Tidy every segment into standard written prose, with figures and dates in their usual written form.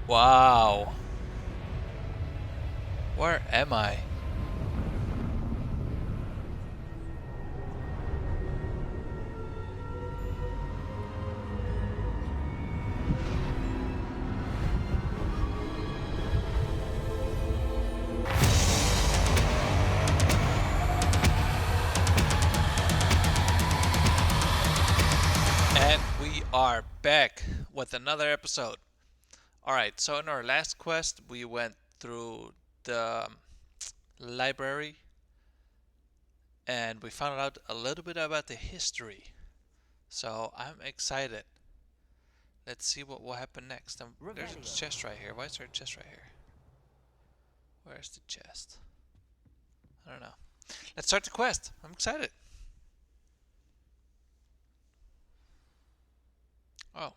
Wow. Where am I? And we are back with another episode. Alright, so in our last quest, we went through the library and we found out a little bit about the history. So I'm excited. Let's see what will happen next. There's a chest right here. Why is there a chest right here? Where's the chest? I don't know. Let's start the quest. I'm excited. Oh.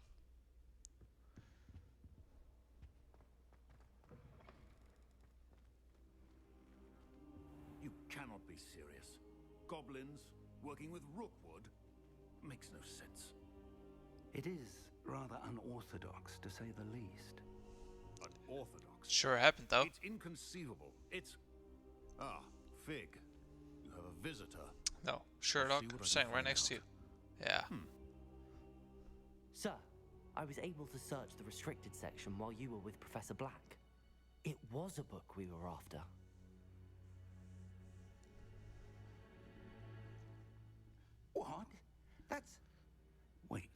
You cannot be serious. Goblins working with rookwood makes no sense. It is rather unorthodox, to say the least. Unorthodox? Sure happened though. It's inconceivable. It's... Ah, Fig. You have a visitor. No, Sherlock, See what I can sitting right find next to out. you. Yeah. Sir, I was able to search the restricted section while you were with Professor Black. It was a book we were after. What? That's... Wait.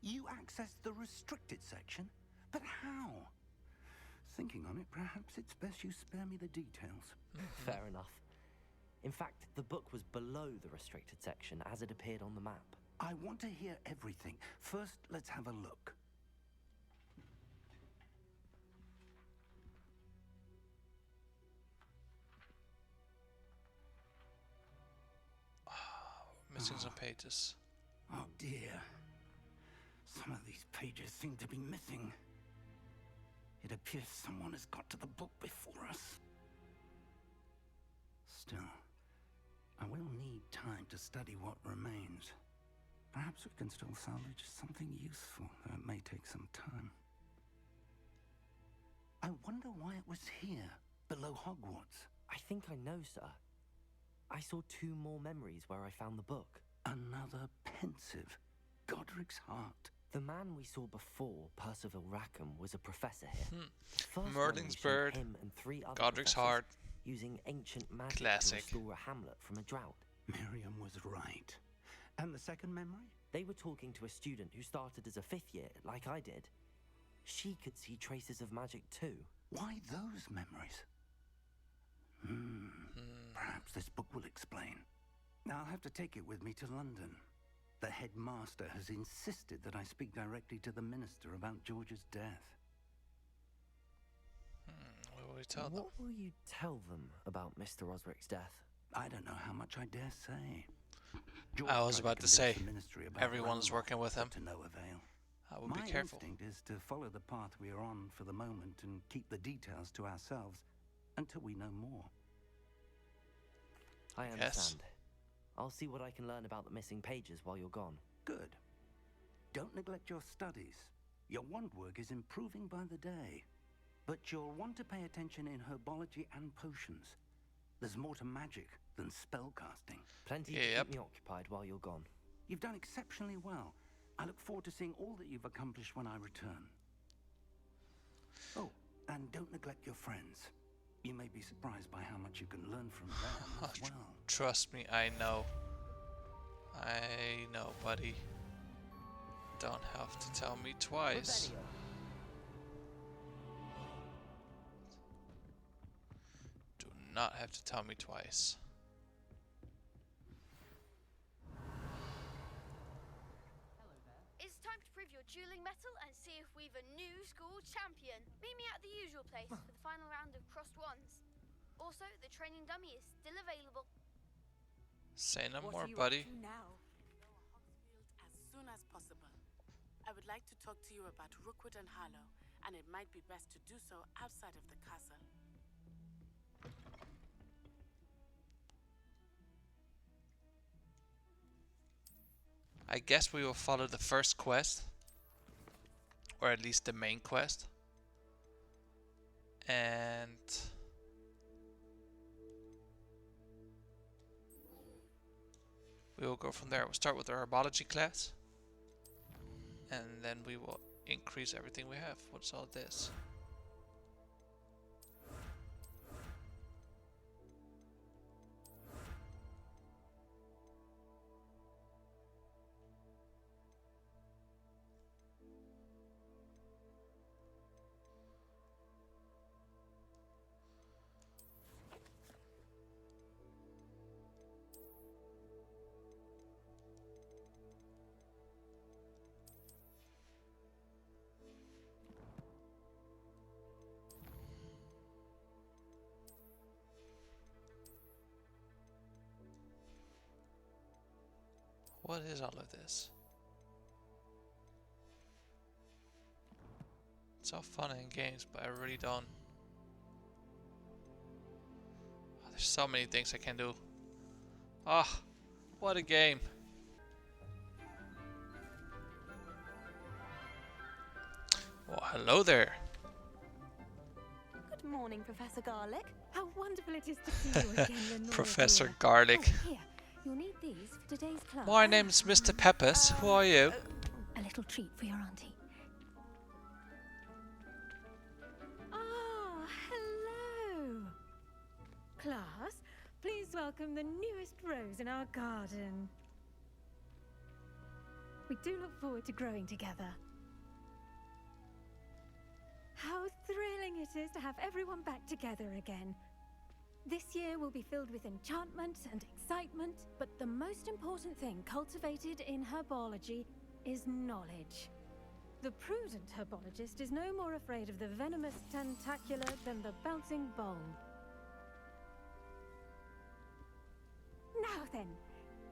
You accessed the restricted section? But how? Thinking on it, perhaps it's best you spare me the details. Fair enough. In fact, the book was below the restricted section as it appeared on the map. I want to hear everything. First, let's have a look. Missing some pages. Oh dear. Some of these pages seem to be missing. It appears someone has got to the book before us. Still, I will need time to study what remains. Perhaps we can still salvage something useful, though it may take some time. I wonder why it was here, below Hogwarts. I think I know, sir. I saw 2 more memories where I found the book. Another pensive Godric's heart. The man we saw before, Percival Rackham, was a professor here. The first Merlin's memory showed bird, him and 3 other Godric's professors heart. using ancient magic Classic. to restore a hamlet from a drought. Miriam was right. And the second memory? They were talking to a student who started as a 5th year, like I did. She could see traces of magic too. Why those memories? Perhaps this book will explain. I'll have to take it with me to London. The headmaster has insisted that I speak directly to the minister about George's death. What will we tell them? What will you tell them about Mr. Osric's death? I don't know how much I dare say. George I was tried about to convince say, the ministry about everyone's Ronald, working with him. but to no avail. I would My be careful. instinct is to follow the path we are on for the moment and keep the details to ourselves until we know more. I Yes. understand. I'll see what I can learn about the missing pages while you're gone. Good. Don't neglect your studies. Your wand work is improving by the day. But you'll want to pay attention in herbology and potions. There's more to magic than spellcasting. Plenty to Yep. keep me occupied while you're gone. You've done exceptionally well. I look forward to seeing all that you've accomplished when I return. Oh, and don't neglect your friends. You may be surprised by how much you can learn from them as well. Trust me, I know. I know, buddy. Don't have to tell me twice. Do not have to tell me twice. It's time to prove your dueling mettle and see if we've a new school champion. Meet me at the usual place for the final round of crossed wands. Also, the training dummy is still available. Say no What more, are you buddy. up to now? As soon as possible. I would like to talk to you about Rookwood and Harlow, and it might be best to do so outside of the castle. I guess we will follow the first quest. Or at least the main quest. And we will go from there. We'll start with our herbology class, and then we will increase everything we have. What's all this? What is all of this? It's all fun and games, but I really don't. Oh, there's so many things I can do. Ah, oh, what a game. Well, hello there. Good morning, Professor Garlic. How wonderful it is to see you again, Lenora Professor dear. Garlic. Oh, here, you'll need these for today's class. My name's Mr. Peppers. Who are you? A little treat for your auntie. Ah, hello. Class, please welcome the newest rose in our garden. We do look forward to growing together. How thrilling it is to have everyone back together again. This year will be filled with enchantment and excitement, but the most important thing cultivated in herbology is knowledge. The prudent herbologist is no more afraid of the venomous tentacular than the bouncing bulb. Now then,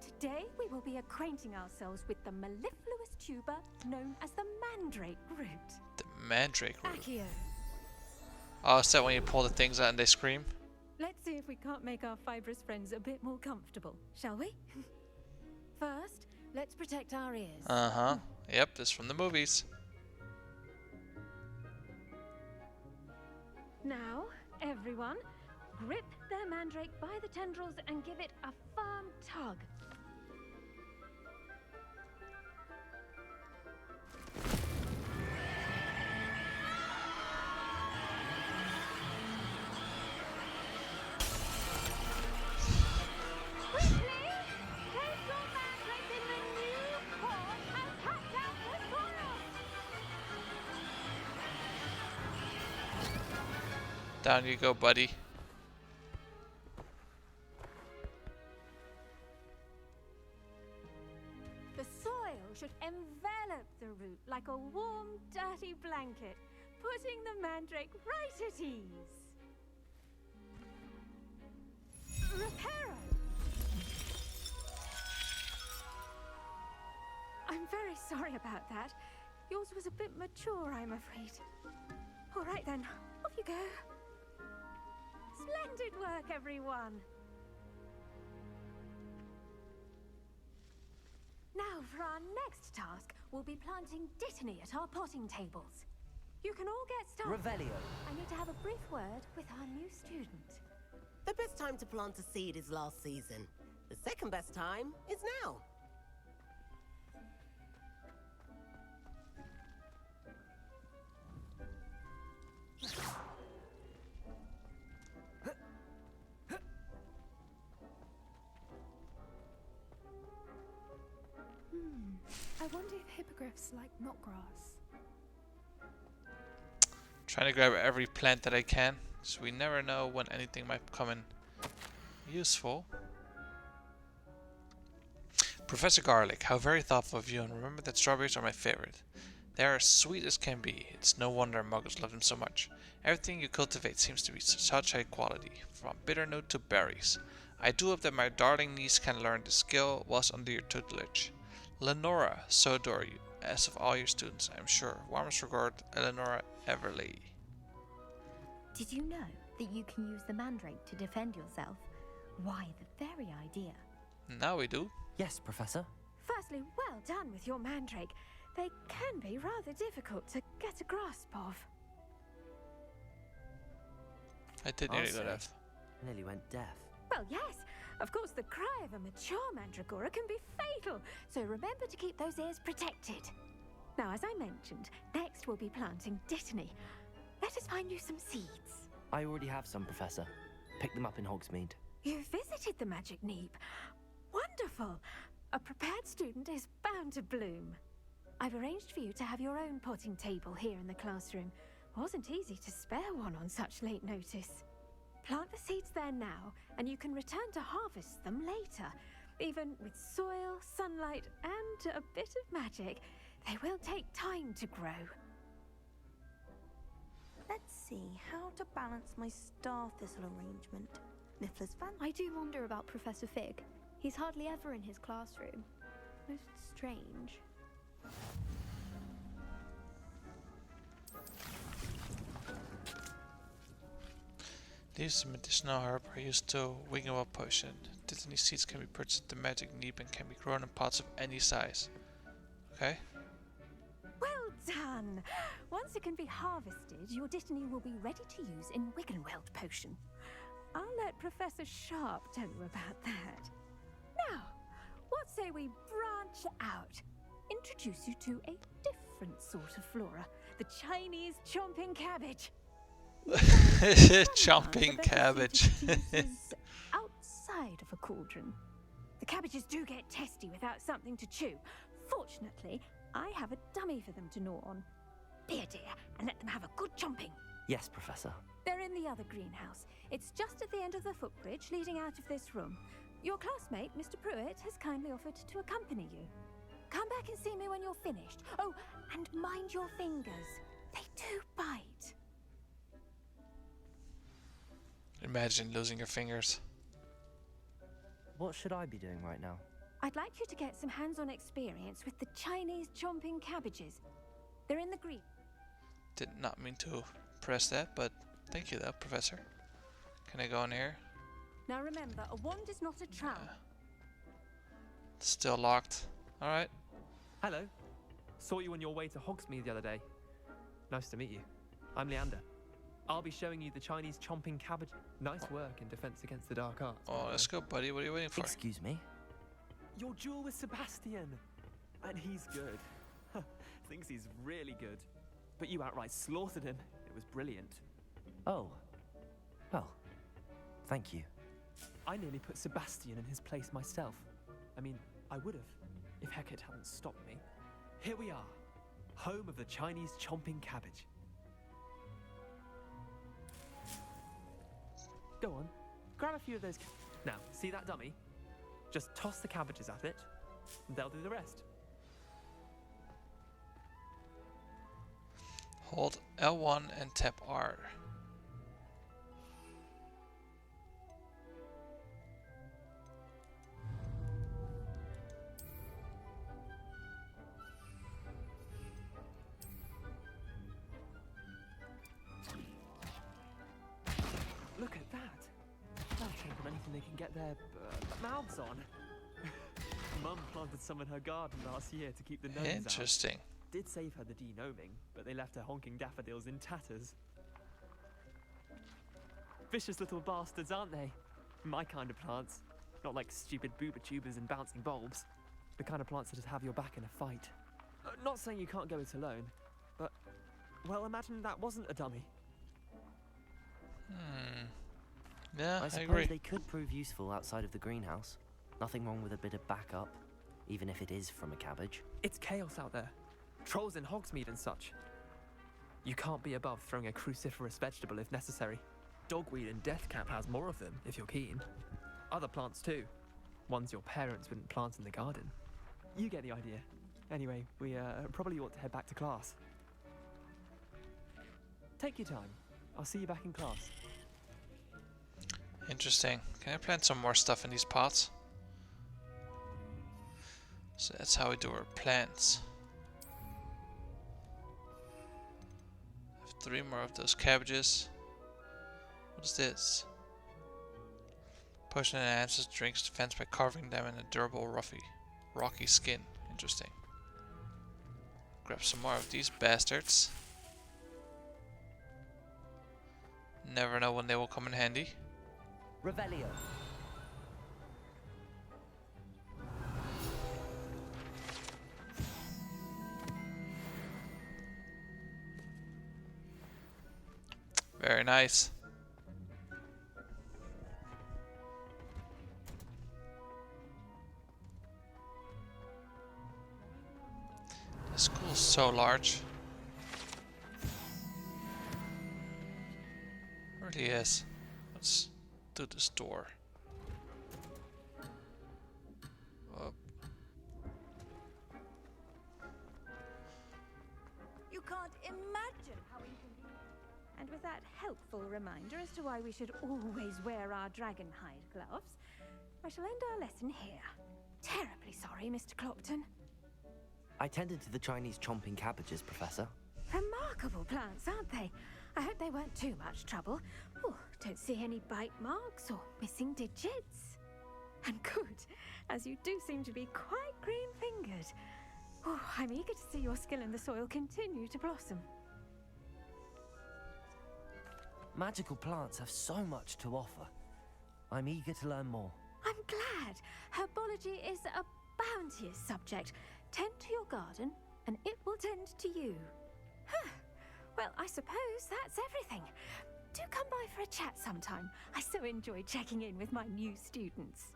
today we will be acquainting ourselves with the mellifluous tuber known as the mandrake root. The mandrake root. Accio. Oh, is that when you pull the things out and they scream? Let's see if we can't make our fibrous friends a bit more comfortable, shall we? First, let's protect our ears. Uh-huh. Yep, this is from the movies. Now, everyone, grip their mandrake by the tendrils and give it a firm tug. Quickly, place your mandrake in the new pot and cut down the soil. Down you go, buddy. The soil should envelop the root like a warm, dirty blanket, putting the mandrake right at ease. Reparo! I'm very sorry about that. Yours was a bit mature, I'm afraid. All right then, off you go. Splendid work, everyone. Now, for our next task, we'll be planting dittany at our potting tables. You can all get started. Revelio. I need to have a brief word with our new student. The best time to plant a seed is last season. The second best time is now. I wonder if hippogriffs like knotgrass. Trying to grab every plant that I can, so we never know when anything might come in useful. Professor Garlic, how very thoughtful of you, and remember that strawberries are my favorite. They are as sweet as can be. It's no wonder muggles love them so much. Everything you cultivate seems to be such high quality, from bitternut to berries. I do hope that my darling niece can learn the skill whilst under your tutelage. Lenora, so adore you, as of all your students, I'm sure. Warmest regard, Eleonora Everly. Did you know that you can use the mandrake to defend yourself? Why, the very idea. Now we do. Yes, Professor. Firstly, well done with your mandrake. They can be rather difficult to get a grasp of. I did I'll nearly go say. deaf. Nearly went deaf. Well, yes. Of course, the cry of a mature mandragora can be fatal, so remember to keep those ears protected. Now, as I mentioned, next we'll be planting dittany. Let us find you some seeds. I already have some, Professor. Picked them up in Hogsmeade. You visited the Magic Neep. Wonderful. A prepared student is bound to bloom. I've arranged for you to have your own potting table here in the classroom. Wasn't easy to spare one on such late notice. Plant the seeds there now, and you can return to harvest them later. Even with soil, sunlight, and a bit of magic, they will take time to grow. Let's see how to balance my star thistle arrangement. Niffler's fan. I do wonder about Professor Fig. He's hardly ever in his classroom. Most strange. Leaves of medicinal herb are used to wing up a potion. Dittany seeds can be purchased at the Magic Neep and can be grown in pots of any size. Okay. Well done! Once it can be harvested, your dittany will be ready to use in Wiggenweld potion. I'll let Professor Sharp tell you about that. Now, what say we branch out? Introduce you to a different sort of flora, the Chinese chomping cabbage. Chomping cabbage. Outside of a cauldron. The cabbages do get testy without something to chew. Fortunately, I have a dummy for them to gnaw on. Be a dear and let them have a good chomping. Yes, Professor. They're in the other greenhouse. It's just at the end of the footbridge leading out of this room. Your classmate, Mr. Pruitt, has kindly offered to accompany you. Come back and see me when you're finished. Oh, and mind your fingers. They do bite. Imagine losing your fingers. What should I be doing right now? I'd like you to get some hands-on experience with the Chinese chomping cabbages. They're in the green. Did not mean to press that, but thank you though, Professor. Can I go in here? Now remember, a wand is not a trowel. Still locked. Alright. Hello. Saw you on your way to Hogsmeade the other day. Nice to meet you. I'm Leander. I'll be showing you the Chinese chomping cabbage. Nice work in defense against the dark arts. Oh, let's go, buddy. What are you waiting for? Excuse me? Your duel with Sebastian. And he's good. Thinks he's really good. But you outright slaughtered him. It was brilliant. Oh. Well, thank you. I nearly put Sebastian in his place myself. I mean, I would have, if Hecate hadn't stopped me. Here we are, home of the Chinese chomping cabbage. Go on, grab a few of those. Now, see that dummy? Just toss the cabbages at it, and they'll do the rest. Hold L1 and tap R. Look at that! They'll take on anything they can get their mouths on. Mum planted some in her garden last year to keep the gnomes out. Interesting. Did save her the denoming, but they left her honking daffodils in tatters. Vicious little bastards, aren't they? My kind of plants. Not like stupid booba tubers and bouncing bulbs. The kind of plants that just have your back in a fight. Not saying you can't go it alone, but, well, imagine that wasn't a dummy. Yeah, I suppose agree. they could prove useful outside of the greenhouse. Nothing wrong with a bit of backup, even if it is from a cabbage. It's chaos out there. Trolls in Hogsmeade and such. You can't be above throwing a cruciferous vegetable if necessary. Dogweed and deathcap has more of them, if you're keen. Other plants too. Ones your parents wouldn't plant in the garden. You get the idea. Anyway, we probably ought to head back to class. Take your time. I'll see you back in class. Interesting. Can I plant some more stuff in these pots? So that's how we do our plants. I have 3 more of those cabbages. What is this? Potion enhances drinks defense by carving them in a durable, rocky skin. Interesting. Grab some more of these bastards. Never know when they will come in handy. Revelio. Very nice. The school's so large. It really is. Let's do this door. Oh. You can't imagine how inconvenient. And with that helpful reminder as to why we should always wear our dragonhide gloves, I shall end our lesson here. Terribly sorry, Mr. Clopton. I tended to the Chinese chomping cabbages, Professor. Remarkable plants, aren't they? I hope they weren't too much trouble. Oh, don't see any bite marks or missing digits. And good, as you do seem to be quite green-fingered. Oh, I'm eager to see your skill in the soil continue to blossom. Magical plants have so much to offer. I'm eager to learn more. I'm glad. Herbology is a bounteous subject. Tend to your garden, and it will tend to you. Huh. Well, I suppose that's everything. Do come by for a chat sometime. I so enjoy checking in with my new students.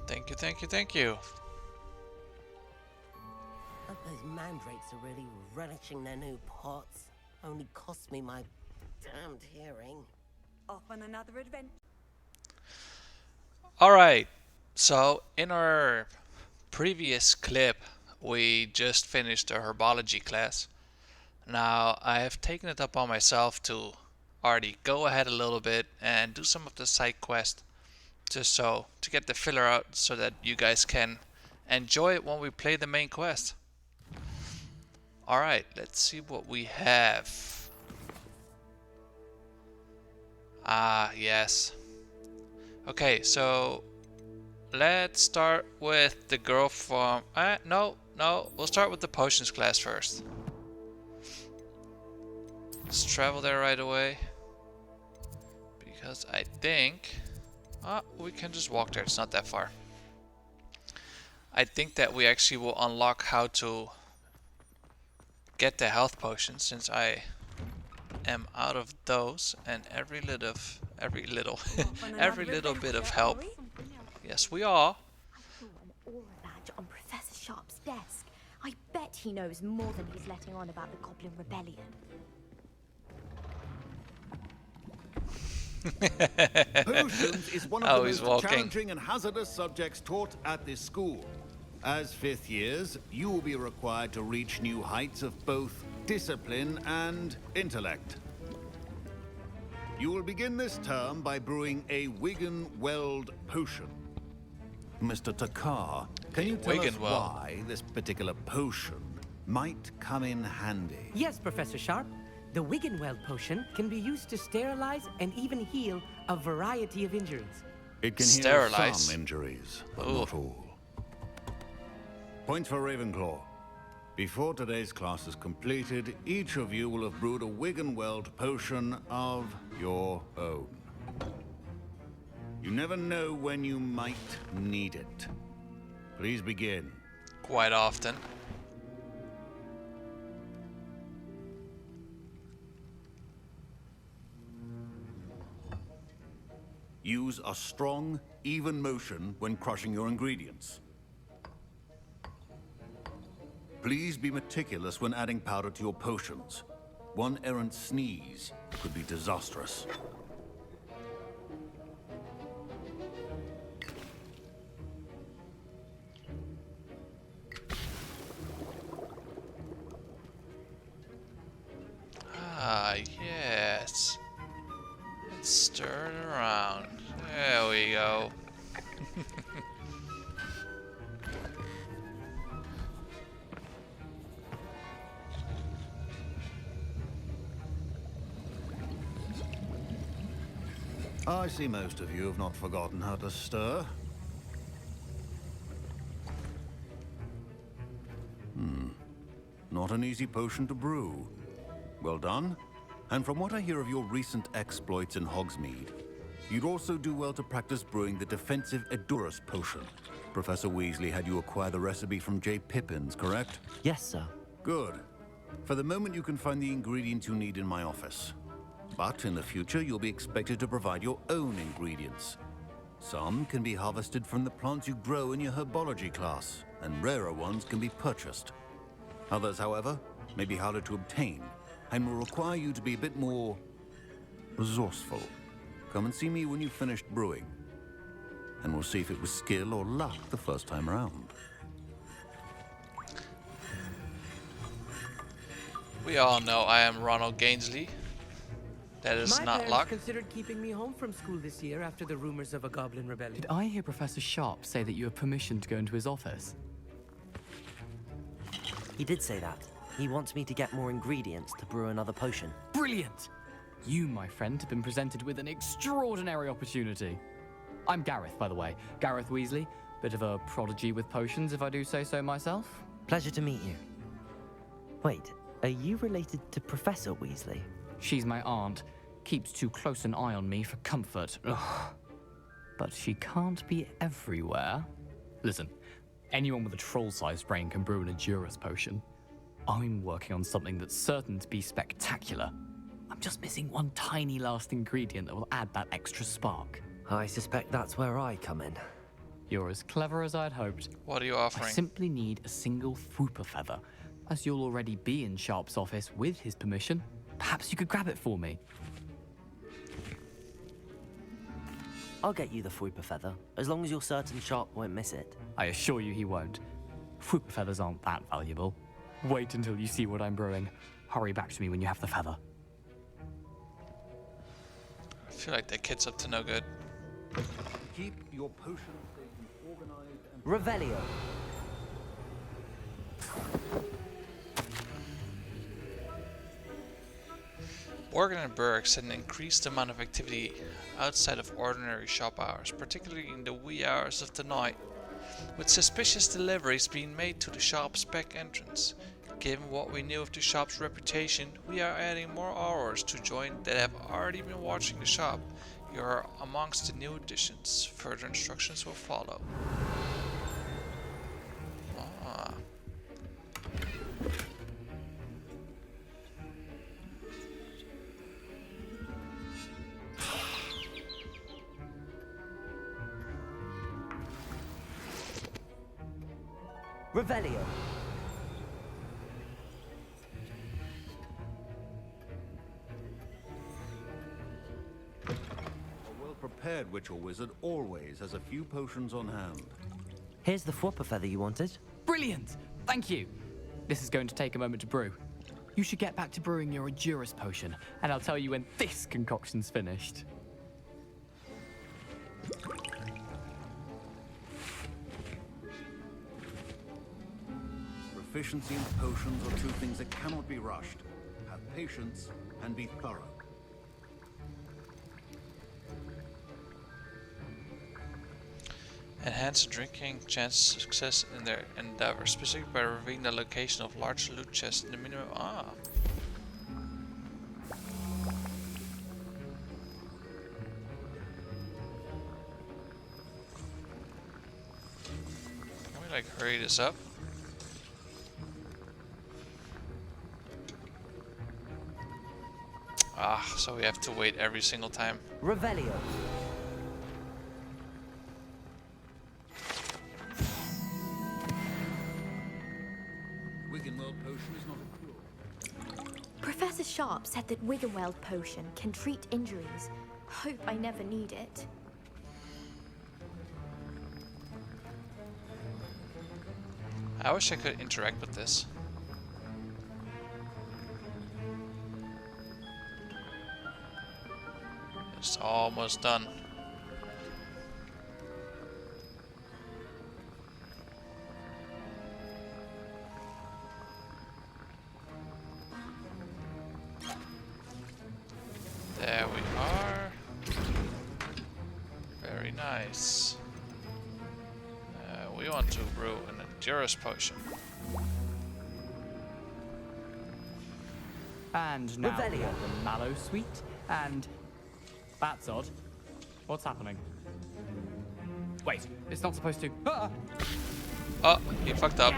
Thank you, thank you, thank you. But those mandrakes are really relishing their new pots. Only cost me my damned hearing. Off on another adventure. Alright, so in our previous clip, we just finished a herbology class. Now, I have taken it upon myself to already go ahead a little bit and do some of the side quest, just so to get the filler out so that you guys can enjoy it when we play the main quest. Alright, let's see what we have. Ah, yes. Okay, so let's start with the girl from... no, we'll start with the potions class first. Let's travel there right away. Because I think... we can just walk there, it's not that far. I think that we actually will unlock how to get the health potions, since I am out of those, and every little bit of help. Yes, we are. I saw an aura badge on Professor Sharp's desk. I bet he knows more than he's letting on about the Goblin Rebellion. Potions is one of the most challenging and hazardous subjects taught at this school. As fifth years, you will be required to reach new heights of both discipline and intellect. You will begin this term by brewing a Wiggenweld potion. Mr. Takar, can you tell us why this particular potion might come in handy? Yes, Professor Sharp. The Wiggenweld potion can be used to sterilize and even heal a variety of injuries. It can heal some injuries, but not all. Point for Ravenclaw. Before today's class is completed, each of you will have brewed a Wiggenweld potion of your own. You never know when you might need it. Please begin. Quite often. Use a strong, even motion when crushing your ingredients. Please be meticulous when adding powder to your potions. One errant sneeze could be disastrous. Ah, yes. Let's stir it around. There we go. I see most of you have not forgotten how to stir. Not an easy potion to brew. Well done. And from what I hear of your recent exploits in Hogsmeade, you'd also do well to practice brewing the defensive Edurus potion. Professor Weasley had you acquire the recipe from J. Pippin's, correct? Yes, sir. Good. For the moment, you can find the ingredients you need in my office. But in the future, you'll be expected to provide your own ingredients. Some can be harvested from the plants you grow in your herbology class, and rarer ones can be purchased. Others, however, may be harder to obtain, and will require you to be a bit more resourceful. Come and see me when you've finished brewing, and we'll see if it was skill or luck the first time around. We all know I am Ronald Gainsly. That is My not parents luck. considered keeping me home from school this year after the rumors of a goblin rebellion. Did I hear Professor Sharp say that you have permission to go into his office? He did say that. He wants me to get more ingredients to brew another potion. Brilliant! You, my friend, have been presented with an extraordinary opportunity. I'm Gareth, by the way. Gareth Weasley. Bit of a prodigy with potions, if I do say so myself. Pleasure to meet you. Wait, are you related to Professor Weasley? She's my aunt. Keeps too close an eye on me for comfort. Ugh. But she can't be everywhere. Listen, anyone with a troll-sized brain can brew an Edurus potion. I'm working on something that's certain to be spectacular. I'm just missing one tiny last ingredient that will add that extra spark. I suspect that's where I come in. You're as clever as I'd hoped. What are you offering? I simply need a single Fwooper feather. As you'll already be in Sharp's office with his permission, perhaps you could grab it for me. I'll get you the Fwooper feather, as long as you're certain Sharp won't miss it. I assure you he won't. Fwooper feathers aren't that valuable. Wait until you see what I'm brewing. Hurry back to me when you have the feather. I feel like that kid's up to no good. Keep your potion things organized and... Revelio. Morgan and Burke said an increased amount of activity outside of ordinary shop hours, particularly in the wee hours of the night, with suspicious deliveries being made to the shop's back entrance. Given what we knew of the shop's reputation, we are adding more hours to join that have already been watching the shop. You are amongst the new additions. Further instructions will follow. Ah. Revelio. A well-prepared witch or wizard always has a few potions on hand. Here's the Fwooper feather you wanted. Brilliant! Thank you! This is going to take a moment to brew. You should get back to brewing your Edurus potion, and I'll tell you when this concoction's finished. Proficiency in potions are two things that cannot be rushed. Have patience and be thorough. Enhance drinking chances of success in their endeavor, specifically by revealing the location of large loot chests in the minimum. Ah. Can we like hurry this up? Ah, so we have to wait every single time. Revelio. Wiggenweld potion is not a cure. Professor Sharp said that Wiggenweld potion can treat injuries. Hope I never need it. I wish I could interact with this. It's almost done. There we are. Very nice. We want to brew an Edurus potion. And now we Revelio. have the mallow sweet, and... That's odd. What's happening? Wait, it's not supposed to... Ah! Oh, he fucked up.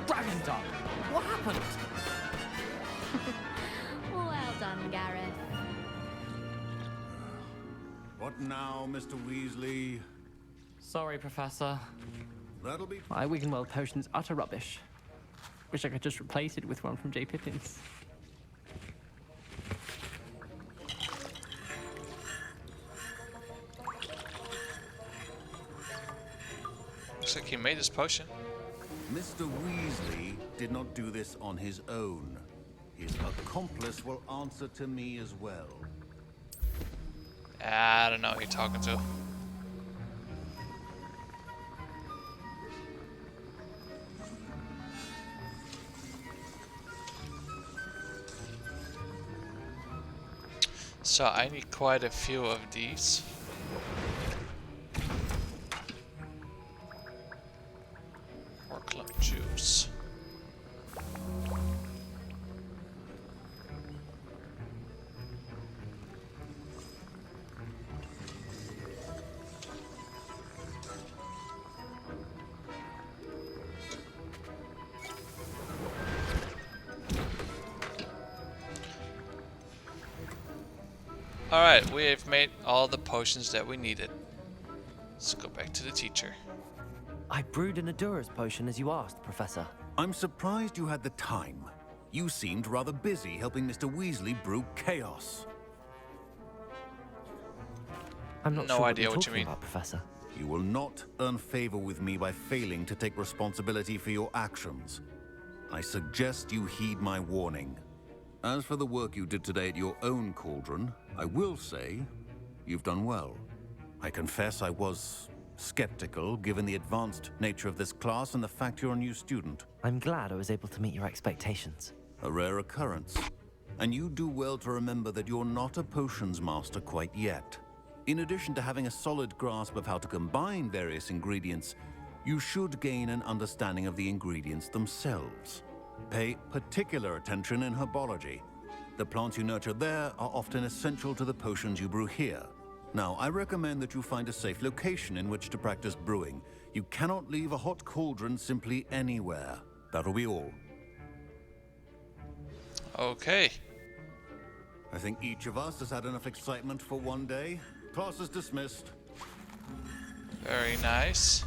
Dragon tongue! What happened? Well done, Gareth. What now, Mr. Weasley? Sorry, Professor. That'll be... My Wiggenweld potion's utter rubbish. Wish I could just replace it with one from J. Pippin's. Looks like he made his potion. Mr. Weasley did not do this on his own. His accomplice will answer to me as well. I don't know who you're talking to. So I need quite a few of these. Or club juice. Alright, we have made all the potions that we needed. Let's go back to the teacher. I brewed an Adura's potion as you asked, Professor. I'm surprised you had the time. You seemed rather busy helping Mr. Weasley brew chaos. I'm not No sure idea what what you're you talking mean. about, Professor. You will not earn favor with me by failing to take responsibility for your actions. I suggest you heed my warning. As for the work you did today at your own cauldron, I will say you've done well. I confess I was skeptical given the advanced nature of this class and the fact you're a new student. I'm glad I was able to meet your expectations. A rare occurrence. And you do well to remember that you're not a potions master quite yet. In addition to having a solid grasp of how to combine various ingredients, you should gain an understanding of the ingredients themselves. Pay particular attention in herbology. The plants you nurture there are often essential to the potions you brew here. Now, I recommend that you find a safe location in which to practice brewing. You cannot leave a hot cauldron simply anywhere. That'll be all. Okay. I think each of us has had enough excitement for one day. Class is dismissed. Very nice.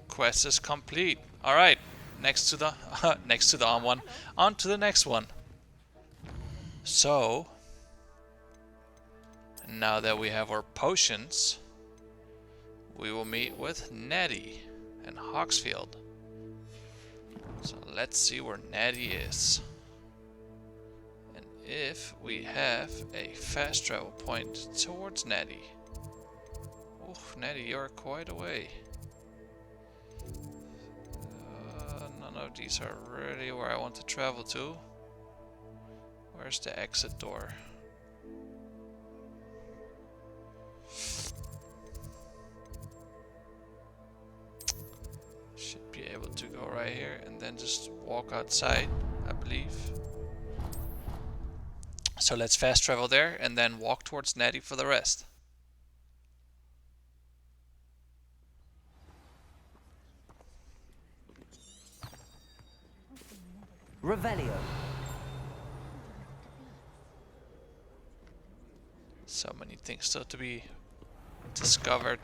Quest is complete. Alright. Next to the on to the next one. So now that we have our potions, we will meet with Nettie in Hogsfield. So let's see where Nettie is. And if we have a fast travel point towards Nettie. Oh, Nettie, you're quite away. None of these are really where I want to travel to. Where's the exit door? Should be able to go right here and then just walk outside, I believe. So let's fast travel there and then walk towards Nettie for the rest. Revelio. So many things still to be discovered.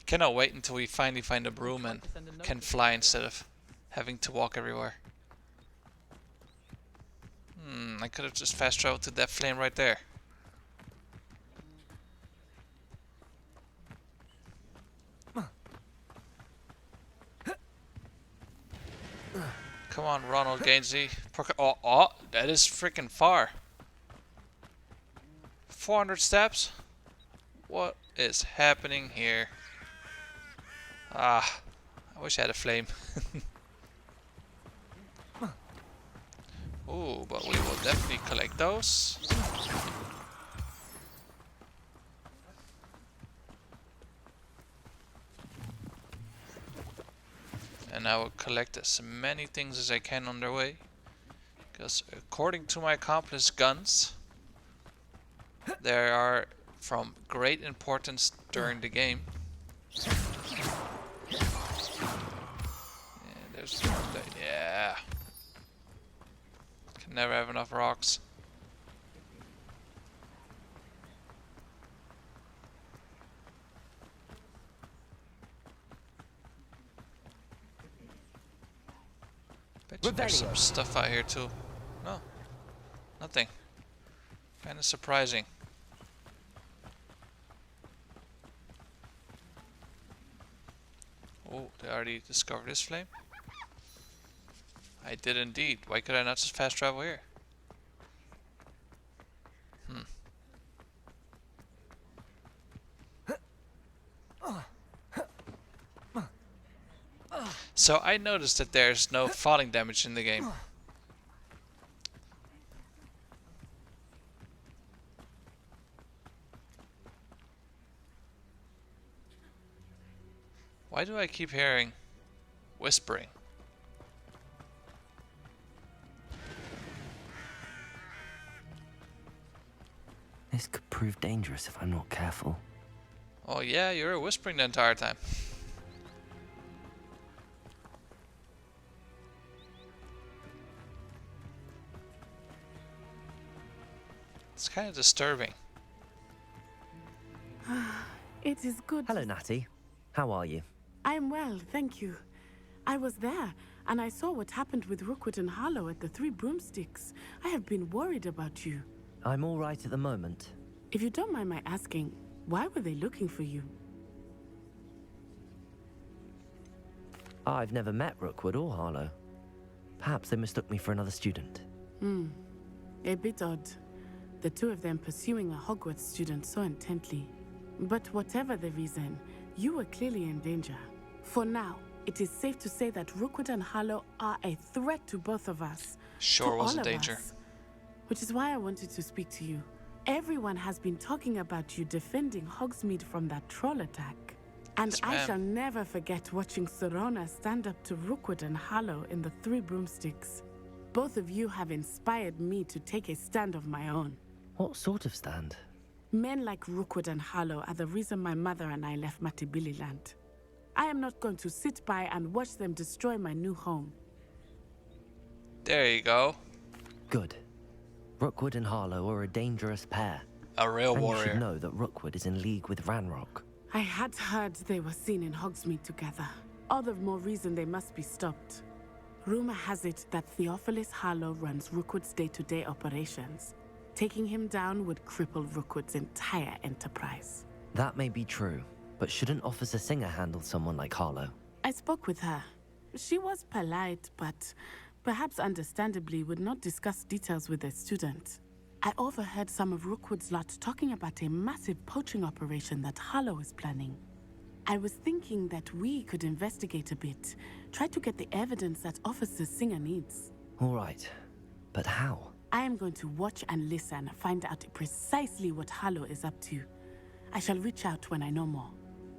Cannot wait until we finally find a broom and can fly instead of having to walk everywhere. I could have just fast traveled to that flame right there. Come on, Ronald Gainsly. Oh, that is freaking far. 400 steps? What is happening here? Ah, I wish I had a flame. Ooh, but we will definitely collect those. And I will collect as many things as I can on their way. Because according to my accomplice guns, they are from great importance during the game. Yeah, there's yeah. Can never have enough rocks. Bet you there's some stuff out here too. No, nothing. Kind of surprising. Oh, they already discovered this flame? I did indeed. Why could I not just fast travel here? So I noticed that there's no falling damage in the game. Why do I keep hearing whispering? This could prove dangerous if I'm not careful. Oh yeah, you were whispering the entire time. It's kind of disturbing. It is good. Hello, Natty. How are you? I'm well, thank you. I was there, and I saw what happened with Rookwood and Harlow at the Three Broomsticks. I have been worried about you. I'm all right at the moment. If you don't mind my asking, why were they looking for you? I've never met Rookwood or Harlow. Perhaps they mistook me for another student. A bit odd. The two of them pursuing a Hogwarts student so intently. But whatever the reason, you were clearly in danger. For now, it is safe to say that Rookwood and Harlow are a threat to both of us. Sure was a danger. Which is why I wanted to speak to you. Everyone has been talking about you defending Hogsmeade from that troll attack. And Yes, I ma'am. shall never forget watching Serona stand up to Rookwood and Harlow in the Three Broomsticks. Both of you have inspired me to take a stand of my own. What sort of stand? Men like Rookwood and Harlow are the reason my mother and I left Matibili-land. I am not going to sit by and watch them destroy my new home. There you go. Good. Rookwood and Harlow are a dangerous pair. A real and warrior. You should know that Rookwood is in league with Ranrock. I had heard they were seen in Hogsmeade together. All the more reason they must be stopped. Rumor has it that Theophilus Harlow runs Rookwood's day-to-day operations. Taking him down would cripple Rookwood's entire enterprise. That may be true, but shouldn't Officer Singer handle someone like Harlow? I spoke with her. She was polite, but perhaps understandably would not discuss details with a student. I overheard some of Rookwood's lot talking about a massive poaching operation that Harlow is planning. I was thinking that we could investigate a bit, try to get the evidence that Officer Singer needs. All right, but how? I am going to watch and listen, find out precisely what Harlow is up to. I shall reach out when I know more.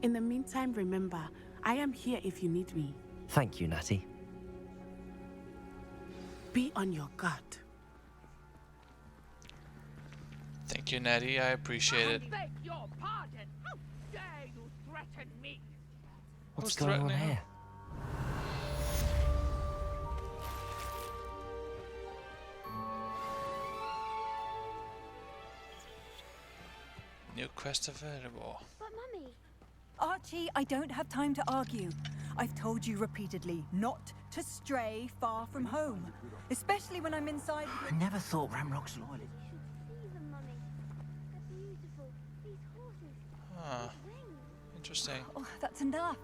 In the meantime, remember, I am here if you need me. Thank you, Natty. Be on your guard. Thank you, Natty. I appreciate it. Beg your pardon. How dare you threaten me? What's Who's going on threatening here? New quest available. But Mummy, Archie, I don't have time to argue. I've told you repeatedly not to stray far from home, especially when I'm inside. I never thought Ramrock's loyal. you should see them, Mummy. They're beautiful. These horses. Huh. With wings. Interesting. Oh, that's enough.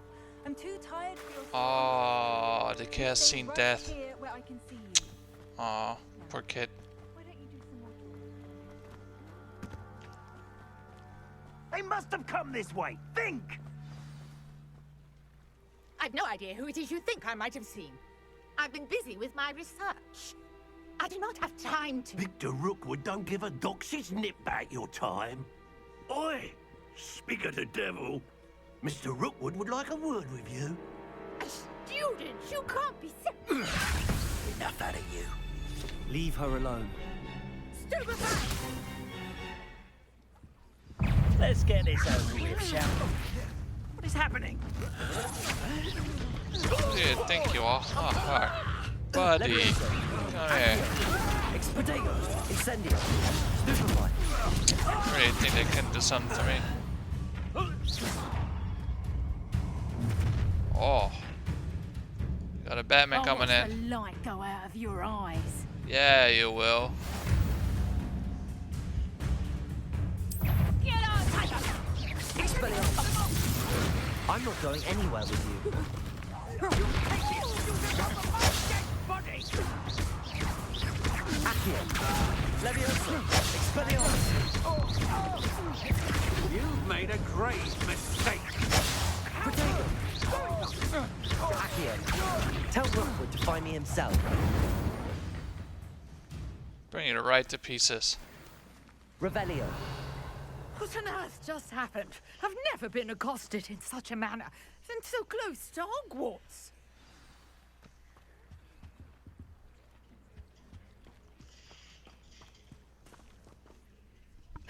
I'm too tired for your. Oh, the kid has Stay seen right death. here where I can see you. Aw, poor kid. Why don't you do some more talking? They must have come this way. Think! I've no idea who it is you think I might have seen. I've been busy with my research. I do not have time to. Victor Rookwood don't give a doxy's nip back your time. Oi! Speak of the devil. Mr. Rookwood would like a word with you. students! You can't be so... Enough out of you. Leave her alone. Stupefy! Let's get this over with, shall we? What is happening? Who do you think you are? Oh, buddy. Oh, yeah. Expedito. Incendio. Stupefy. Really think they can do something to me. Oh. Got a Batman coming watch in. the light go out of your eyes. Yeah, you will. I'm not going anywhere with you. Accio. Leviosa. Expelliarmus. You've made a grave mistake. Protego. Accio. Tell Rookwood to find me himself. Bring it right to pieces. Revelio. What on earth just happened? I've never been accosted in such a manner, and so close to Hogwarts.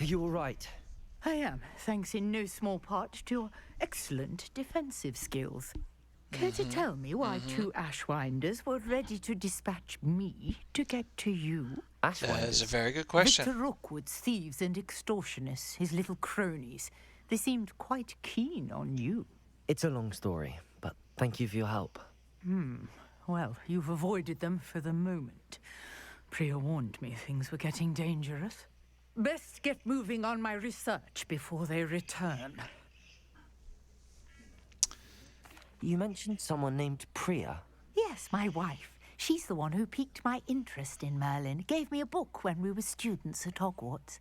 Are you all right? I am, thanks in no small part to your excellent defensive skills. Care to tell me why two Ashwinders were ready to dispatch me to get to you? That is a very good question. Victor Rookwood's thieves and extortionists, his little cronies. They seemed quite keen on you. It's a long story, but thank you for your help. Well, you've avoided them for the moment. Priya warned me things were getting dangerous. Best get moving on my research before they return. You mentioned someone named Priya. Yes, my wife. She's the one who piqued my interest in Merlin. Gave me a book when we were students at Hogwarts.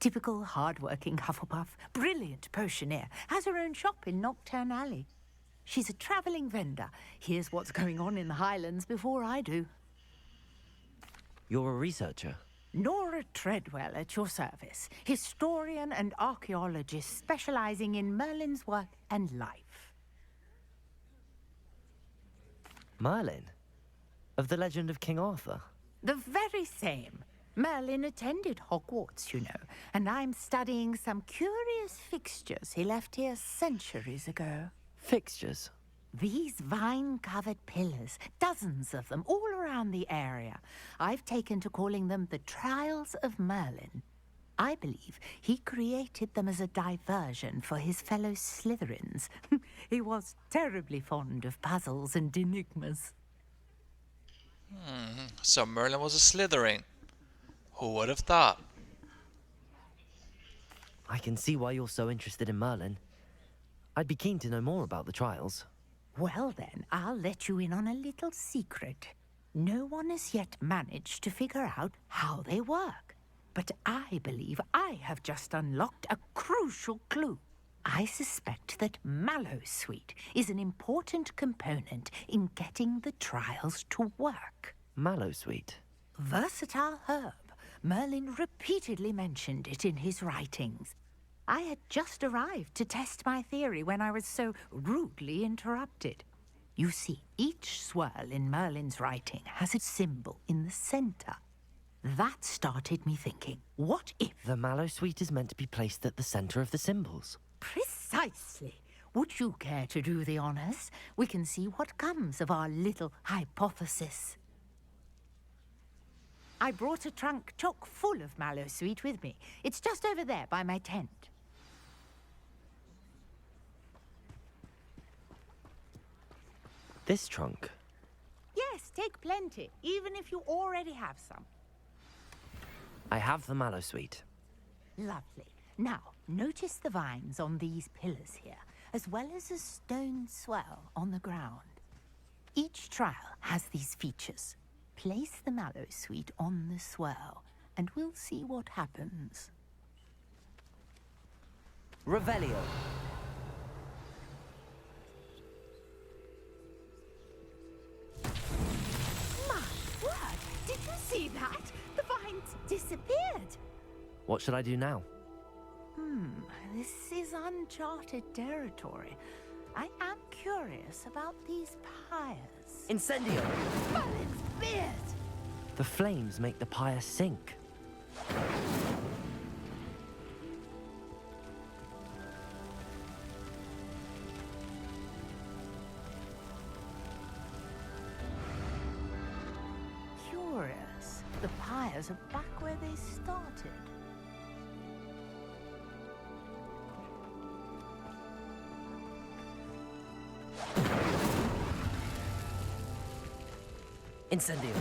Typical hard-working Hufflepuff, brilliant potioneer, has her own shop in Knockturn Alley. She's a travelling vendor. Hears what's going on in the Highlands before I do. You're a researcher? Nora Treadwell at your service. Historian and archaeologist specialising in Merlin's work and life. Merlin? Of the legend of King Arthur? The very same. Merlin attended Hogwarts, you know, and I'm studying some curious fixtures he left here centuries ago. Fixtures? These vine-covered pillars, dozens of them, all around the area. I've taken to calling them the Trials of Merlin. I believe he created them as a diversion for his fellow Slytherins. He was terribly fond of puzzles and enigmas. So Merlin was a Slytherin. Who would have thought? I can see why you're so interested in Merlin. I'd be keen to know more about the trials. Well then, I'll let you in on a little secret. No one has yet managed to figure out how they work. But I believe I have just unlocked a crucial clue. I suspect that Mallowsweet is an important component in getting the trials to work. Mallowsweet? Versatile herb. Merlin repeatedly mentioned it in his writings. I had just arrived to test my theory when I was so rudely interrupted. You see, each swirl in Merlin's writing has a symbol in the center. That started me thinking, what if... The Mallowsweet is meant to be placed at the center of the symbols. Precisely. Would you care to do the honors? We can see what comes of our little hypothesis. I brought a trunk chock full of Mallowsweet with me. It's just over there by my tent. This trunk? Yes, take plenty, even if you already have some. I have the Mallowsweet. Lovely. Now, notice the vines on these pillars here, as well as a stone swell on the ground. Each trial has these features. Place the Mallowsweet on the swell, and we'll see what happens. Revelio. My word! Did you see that? The vines disappeared. What should I do now? This is uncharted territory. I am curious curious about these pyres. Incendio! Merlin's beard! The flames make the pyre sink. Curious. The pyres are back where they started. Incendio!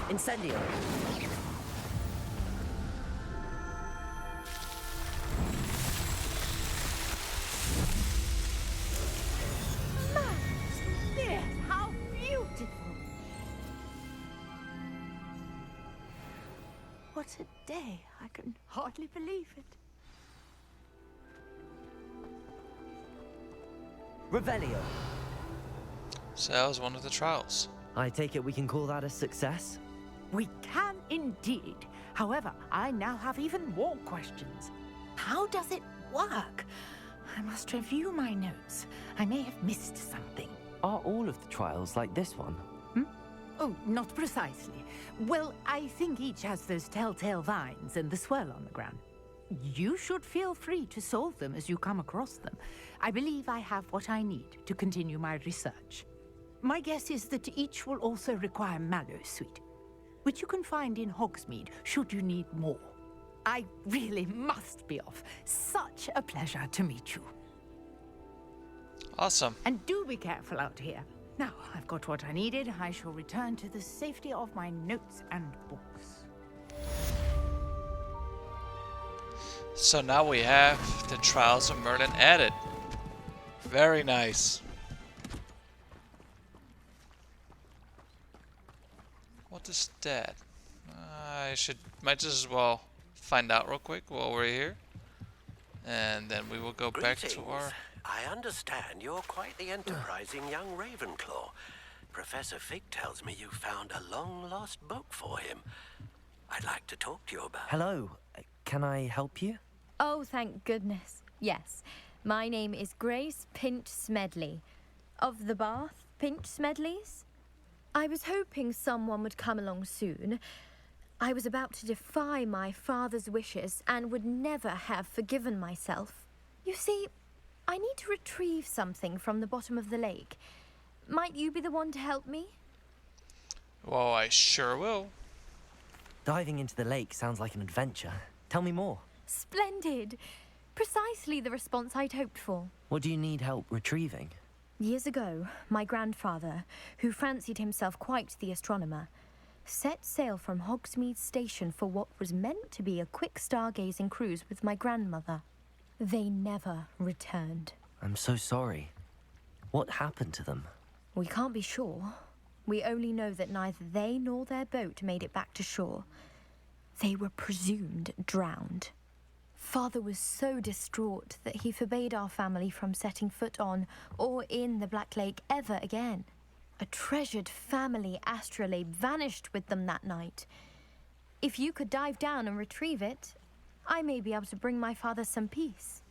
Incendio! Merlin's beard! How beautiful! What a day. I can hardly believe it. Revelio! So that was one of the trials. I take it we can call that a success? We can indeed. However, I now have even more questions. How does it work? I must review my notes. I may have missed something. Are all of the trials like this one? Oh, not precisely. Well, I think each has those telltale vines and the swirl on the ground. You should feel free to solve them as you come across them. I believe I have what I need to continue my research. My guess is that each will also require mallow sweet, which you can find in Hogsmeade should you need more. I really must be off. Such a pleasure to meet you. Awesome. And do be careful out here. Now, I've got what I needed. I shall return to the safety of my notes and books. So now we have the Trials of Merlin added. Very nice. What is that? Might just as well find out real quick while we're here. And then we will go back to our... I understand you're quite the enterprising young Ravenclaw. Professor Fig tells me you found a long-lost book for him. I'd like to talk to you about it. Hello. Can I help you? Oh, thank goodness. Yes. My name is Grace Pinch Smedley. Of the Bath Pinch Smedleys. I was hoping someone would come along soon. I was about to defy my father's wishes and would never have forgiven myself. You see, I need to retrieve something from the bottom of the lake. Might you be the one to help me? Well, I sure will. Diving into the lake sounds like an adventure. Tell me more. Splendid. Precisely the response I'd hoped for. What do you need help retrieving? Years ago, my grandfather, who fancied himself quite the astronomer, set sail from Hogsmeade Station for what was meant to be a quick stargazing cruise with my grandmother. They never returned. I'm so sorry. What happened to them? We can't be sure. We only know that neither they nor their boat made it back to shore. They were presumed drowned. Father was so distraught that he forbade our family from setting foot on or in the Black Lake ever again. A treasured family astrolabe vanished with them that night. If you could dive down and retrieve it, I may be able to bring my father some peace.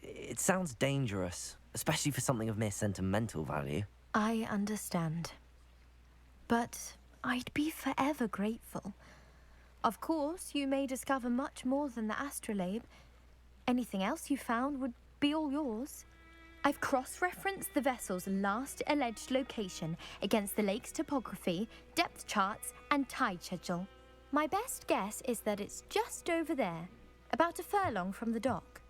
It sounds dangerous, especially for something of mere sentimental value. I understand. But I'd be forever grateful. Of course, you may discover much more than the astrolabe. Anything else you found would be all yours. I've cross-referenced the vessel's last alleged location against the lake's topography, depth charts, and tide schedule. My best guess is that it's just over there, about a furlong from the dock.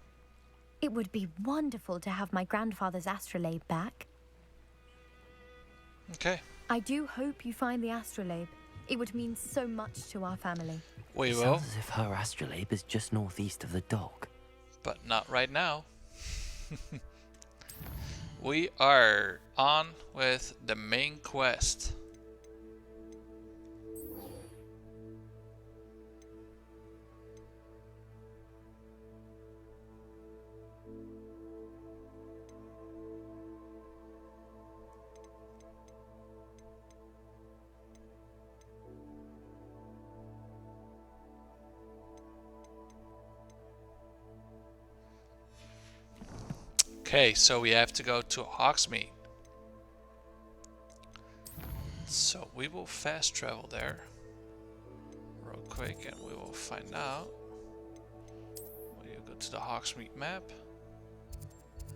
It would be wonderful to have my grandfather's astrolabe back. Okay. I do hope you find the astrolabe. It would mean so much to our family. We will. Sounds as if her astrolabe is just northeast of the dock. But not right now. We are on with the main quest. Okay, so we have to go to Hogsmeade. So we will fast travel there real quick and we will find out. We'll go to the Hogsmeade map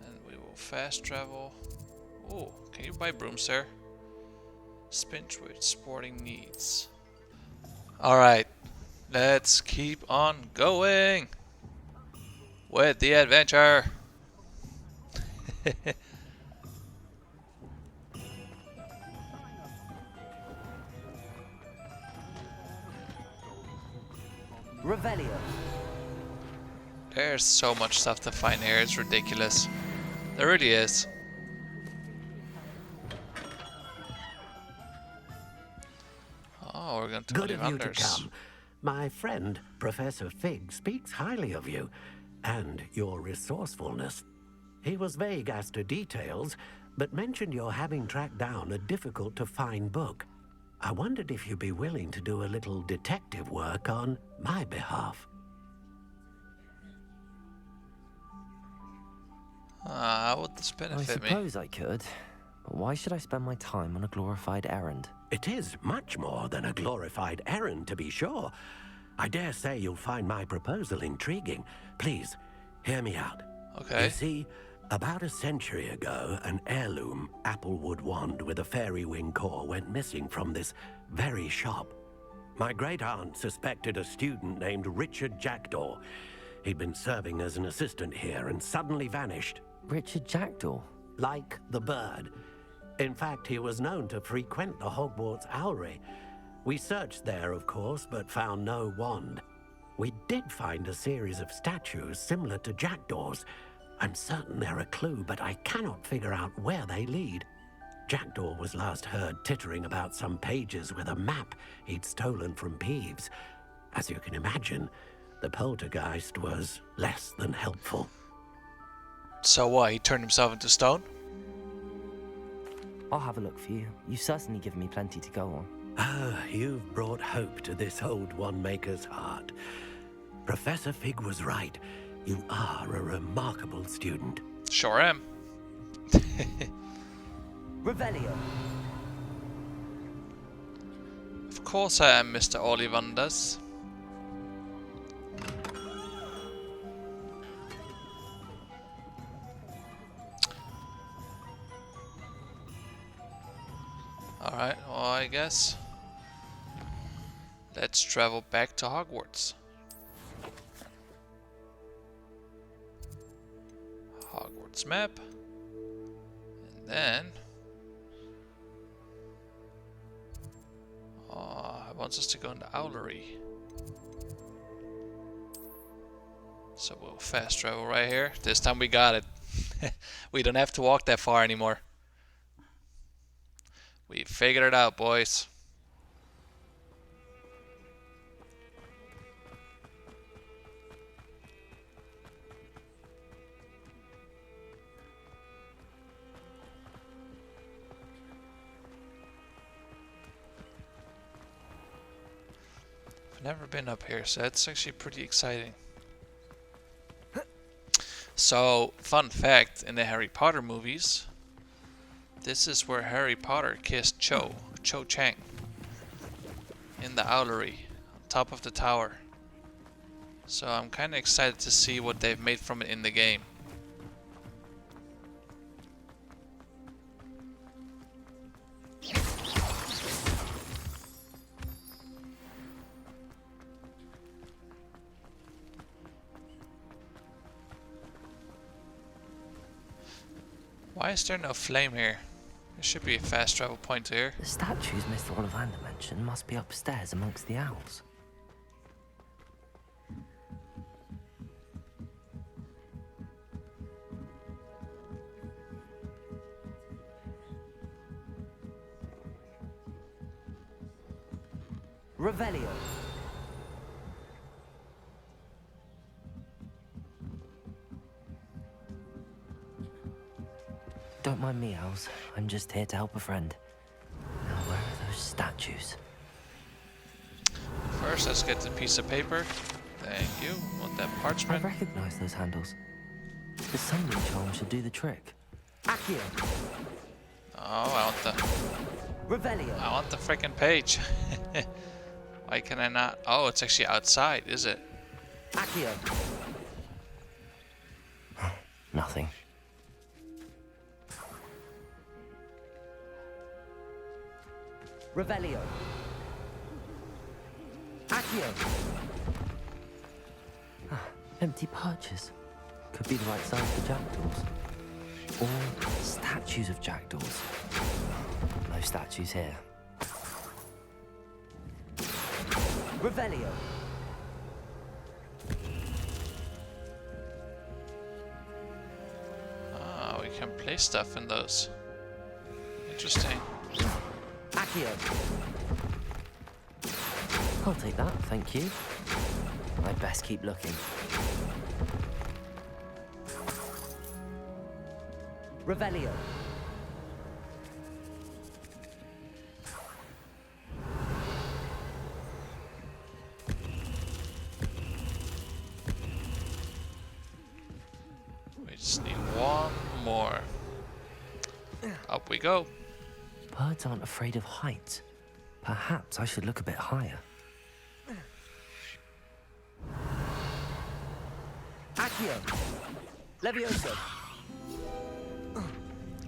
and we will fast travel. Oh, can you buy brooms there? Spinch with sporting needs. Alright, let's keep on going with the adventure. Revelio. There's so much stuff to find here, it's ridiculous. There really is. Oh, we're going to Good of you to Ollivanders. come. My friend, Professor Fig, speaks highly of you and your resourcefulness. He was vague as to details, but mentioned your having tracked down a difficult-to-find book. I wondered if you'd be willing to do a little detective work on my behalf. How would this benefit me? I suppose I could. But why should I spend my time on a glorified errand? It is much more than a glorified errand, to be sure. I dare say you'll find my proposal intriguing. Please, hear me out. Okay. You see, about a century ago, an heirloom applewood wand with a fairy wing core went missing from this very shop. My great-aunt suspected a student named Richard Jackdaw. He'd been serving as an assistant here and suddenly vanished. Richard Jackdaw? Like the bird. In fact, he was known to frequent the Hogwarts Owlery. We searched there, of course, but found no wand. We did find a series of statues similar to Jackdaw's. I'm certain they're a clue, but I cannot figure out where they lead. Jackdaw was last heard tittering about some pages with a map he'd stolen from Peeves. As you can imagine, the poltergeist was less than helpful. So what, he turned himself into stone? I'll have a look for you. You've certainly given me plenty to go on. Ah, you've brought hope to this old one-maker's heart. Professor Fig was right. You are a remarkable student. Sure am. Revelio. Of course I am, Mr. Ollivanders. Alright, well I guess let's travel back to Hogwarts. Hogwarts map. And then it wants us to go in the Owlery. So we'll fast travel right here. This time we got it. We don't have to walk that far anymore. We figured it out, boys. I've never been up here, so that's actually pretty exciting. So, fun fact, in the Harry Potter movies, this is where Harry Potter kissed Cho Chang, in the Owlery, on top of the tower. So I'm kind of excited to see what they've made from it in the game. Why is there no flame here? There should be a fast travel point here. The statues Mr. Ollivander mentioned must be upstairs amongst the owls. Revelio. Don't mind me, owls. I'm just here to help a friend. Now, where are those statues? First, let's get the piece of paper. Thank you. Want that parchment? I recognize those handles. The summoning charm should do the trick. Accio. Oh, I want the... Revelio. I want the freaking page. Why can I not? Oh, it's actually outside, is it? Accio. Nothing. Revelio. Accio. Empty perches. Could be the right size for jackdaws. Or statues of jackdaws. No statues here. Revelio. Ah, we can place stuff in those. Interesting. Accio. I'll take that, thank you. I'd best keep looking. Revelio. We just need one more. Up we go. Birds aren't afraid of heights. Perhaps I should look a bit higher. Accio. Levioso.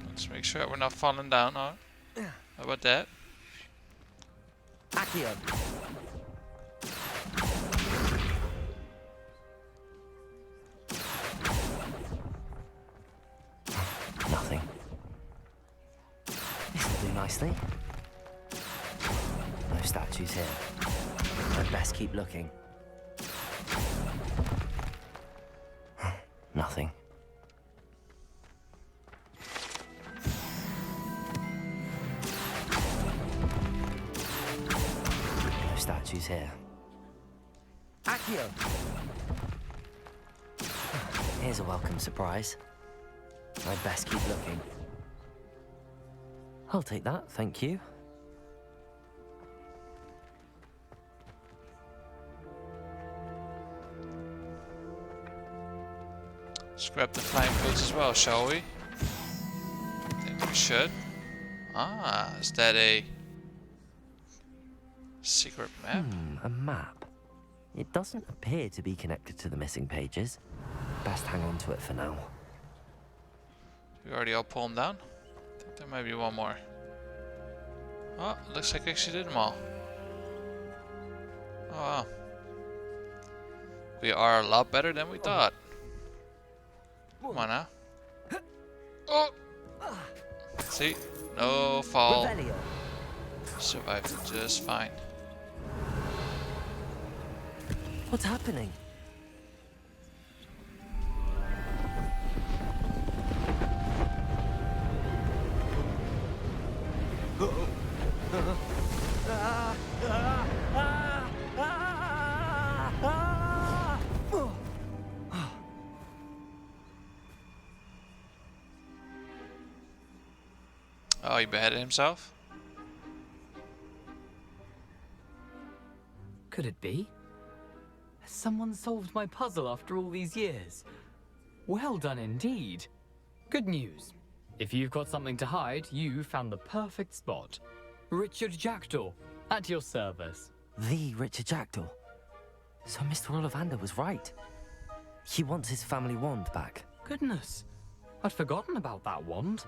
Let's make sure we're not falling down. How about that? Accio. Nothing. This'll do nicely. No statues here. I'd best keep looking. Nothing. No statues here. Accio. Here's a welcome surprise. I'd best keep looking. I'll take that, thank you. Let's grab the flying page as well, shall we? I think we should. Ah, is that a secret map? A map. It doesn't appear to be connected to the missing pages. Best hang on to it for now. We already all pull them down? I think there might be one more. Oh, looks like I actually did them all. Oh wow. We are a lot better than we thought. Come on now. Oh! See? No fall. Survived it just fine. What's happening? Oh, he beheaded himself? Could it be? Has someone solved my puzzle after all these years? Well done indeed. Good news. If you've got something to hide, you found the perfect spot. Richard Jackdaw, at your service. The Richard Jackdaw. So Mr. Ollivander was right. He wants his family wand back. Goodness, I'd forgotten about that wand.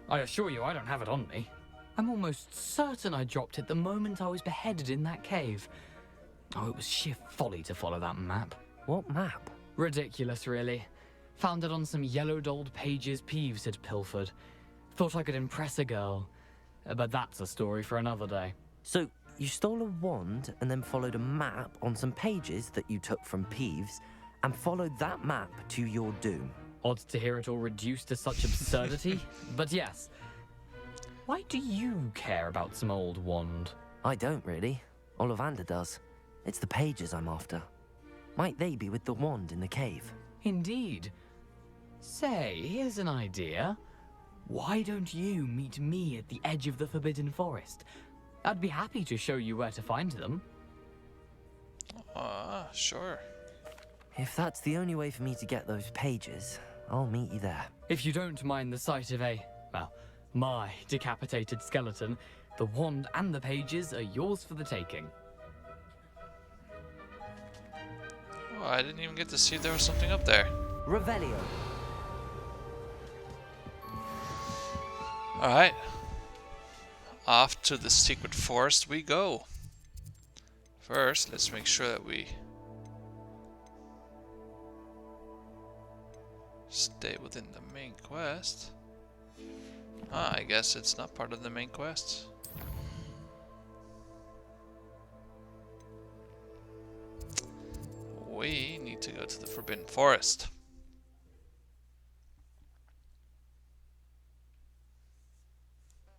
I assure you I don't have it on me. I'm almost certain I dropped it the moment I was beheaded in that cave. Oh, it was sheer folly to follow that map. What map? Ridiculous, really. Found it on some yellowed old pages Peeves had pilfered. Thought I could impress a girl. But that's a story for another day. So, you stole a wand and then followed a map on some pages that you took from Peeves and followed that map to your doom. Odd to hear it all reduced to such absurdity, but yes. Why do you care about some old wand? I don't really. Ollivander does. It's the pages I'm after. Might they be with the wand in the cave? Indeed. Say, here's an idea. Why don't you meet me at the edge of the Forbidden Forest? I'd be happy to show you where to find them. Sure. If that's the only way for me to get those pages, I'll meet you there. If you don't mind the sight of my decapitated skeleton, the wand and the pages are yours for the taking. Oh, I didn't even get to see if there was something up there. Revelio. Alright. Off to the secret forest we go. First, let's make sure that we stay within the main quest. Ah, I guess it's not part of the main quest. We need to go to the Forbidden Forest.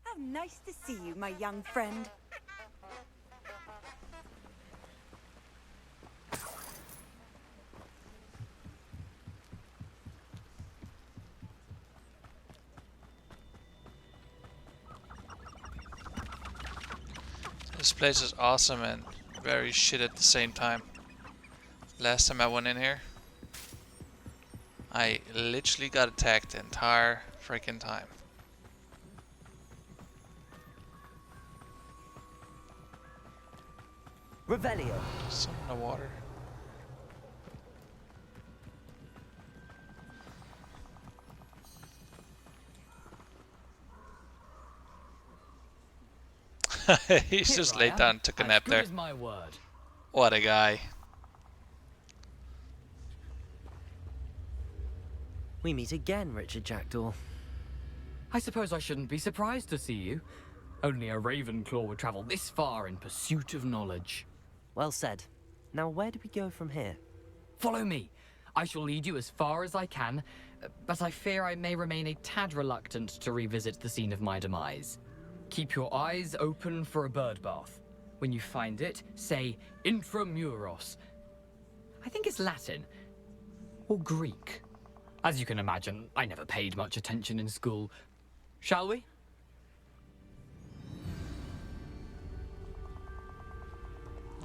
How nice to see you, my young friend. This place is awesome and very shit at the same time. Last time I went in here, I literally got attacked the entire freaking time. Revelio. Some in the water. He's just laid down and took a nap there. My word. What a guy. We meet again, Richard Jackdaw. I suppose I shouldn't be surprised to see you. Only a Ravenclaw would travel this far in pursuit of knowledge. Well said. Now where do we go from here? Follow me. I shall lead you as far as I can, but I fear I may remain a tad reluctant to revisit the scene of my demise. Keep your eyes open for a bird bath. When you find it, say intramuros. I think it's Latin. Or Greek. As you can imagine, I never paid much attention in school. Shall we?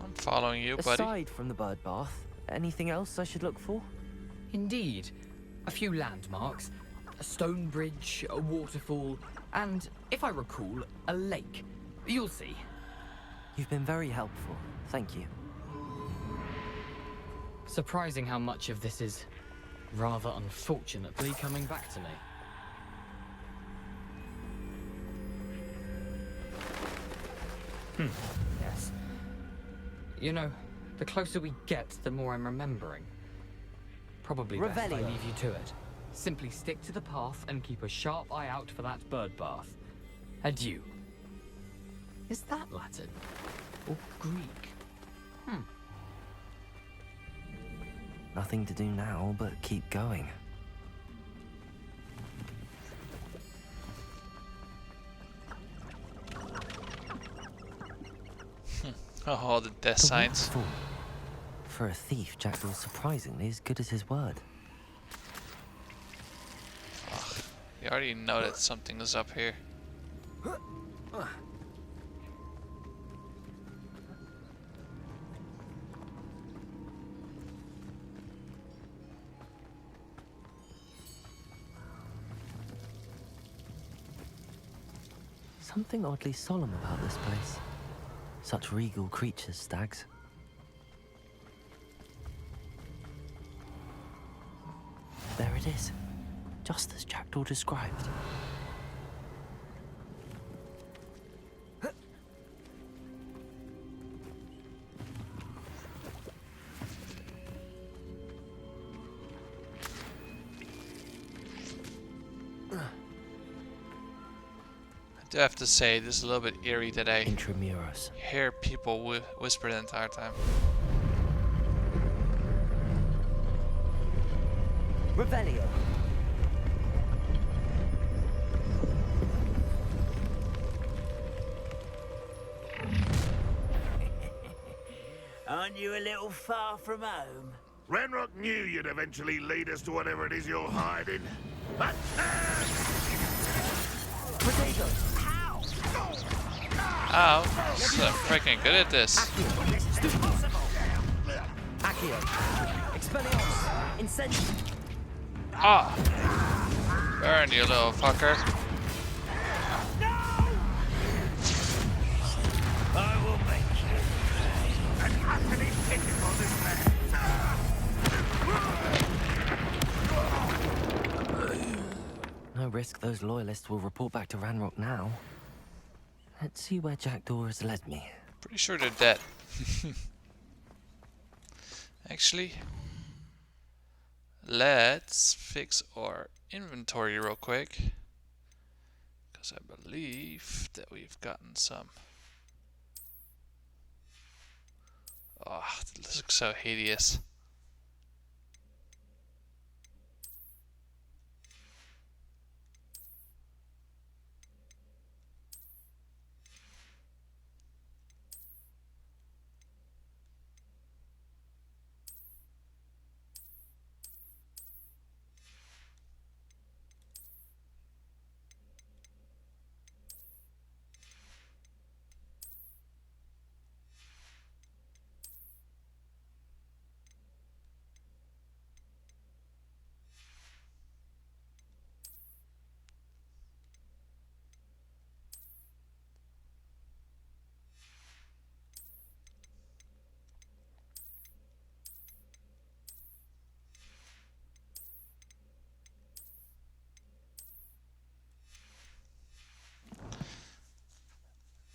I'm following you, buddy. Aside from the bird bath, anything else I should look for? Indeed. A few landmarks. A stone bridge, a waterfall, and, if I recall, a lake. You'll see. You've been very helpful. Thank you. Surprising how much of this is, rather unfortunately, coming back to me. Yes. You know, the closer we get, the more I'm remembering. Probably best I leave you to it. Simply stick to the path and keep a sharp eye out for that bird bath. Adieu. Is that Latin? Or Greek? Nothing to do now but keep going. Oh, the death signs. For a thief, Jackdaw's surprisingly as good as his word. You already know that something is up here. Something oddly solemn about this place. Such regal creatures, stags. There it is, just as Jackdaw described. I do have to say, this is a little bit eerie that I Intramuros. hear people whisper the entire time. Revelio. Aren't you a little far from home? Ranrock knew you'd eventually lead us to whatever it is you're hiding. Potato! Ow, so freaking good at this. Accio. Expelliarmus. Incendio. Ah! Burn, you little fucker. I will make you an utterly pitiful despair. No risk those loyalists will report back to Ranrock now. Let's see where Jackdaw has led me. Pretty sure they're dead. Actually, let's fix our inventory real quick. Because I believe that we've gotten some. Oh, this looks so hideous.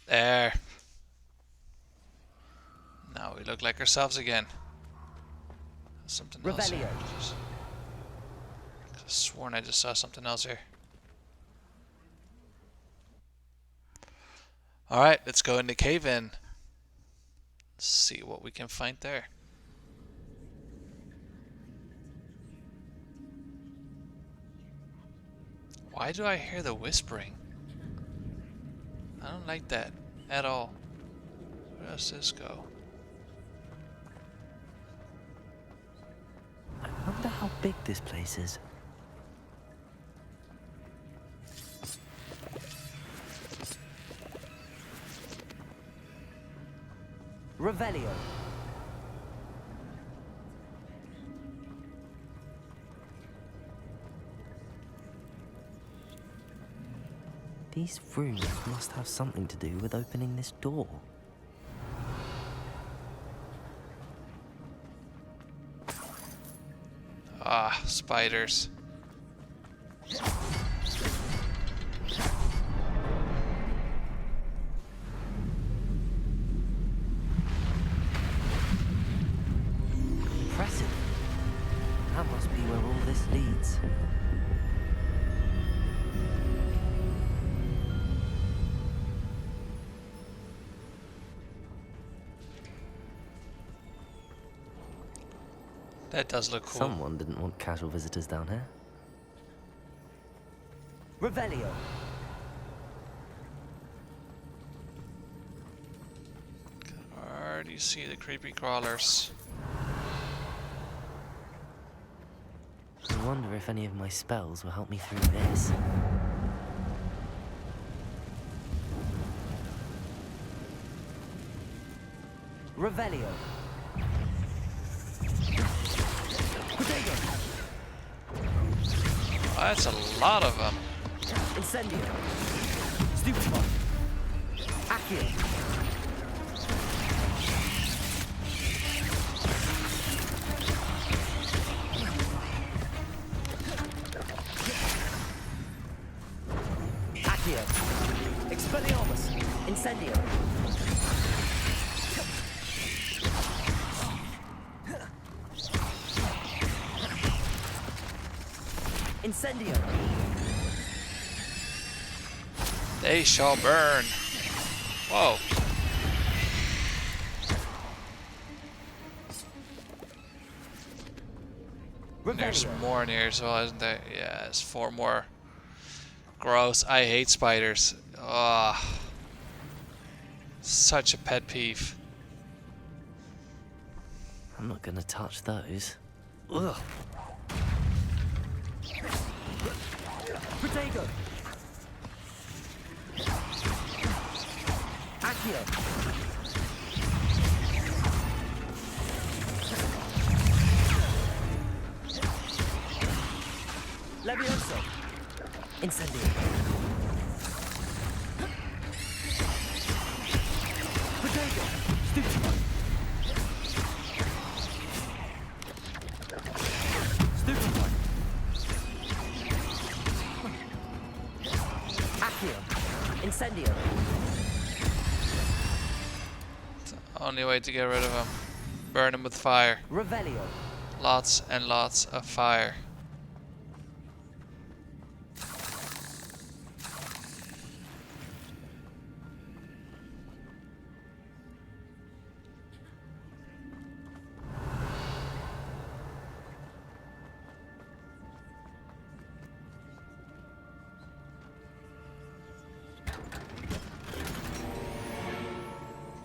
There. Now we look like ourselves again. Something else here. I could've sworn I just saw something else here. Alright, let's go in the cave in. See what we can find there. Why do I hear the whispering? I don't like that at all. Where does this go? I wonder how big this place is. Revelio. These runes must have something to do with opening this door. Ah, spiders. Impressive. That must be where all this leads. That does look cool. Someone didn't want casual visitors down here. Revelio. Already see the creepy crawlers. I wonder if any of my spells will help me through this. Revelio. Oh, that's a lot of them. Incendio. Stupefy. Accio. Accio. Expelliarmus. Incendio. Incendio. They shall burn. Whoa. There's more in here as well, isn't there? Yeah, there's 4 more. Gross. I hate spiders. Ugh. Such a pet peeve. I'm not gonna touch those. Ugh. Protego. Accio. Incendio. Potato. Stupefy. Stupefy. Accio. Incendio. It's the only way to get rid of him. Burn him with fire. Revelio. Lots and lots of fire.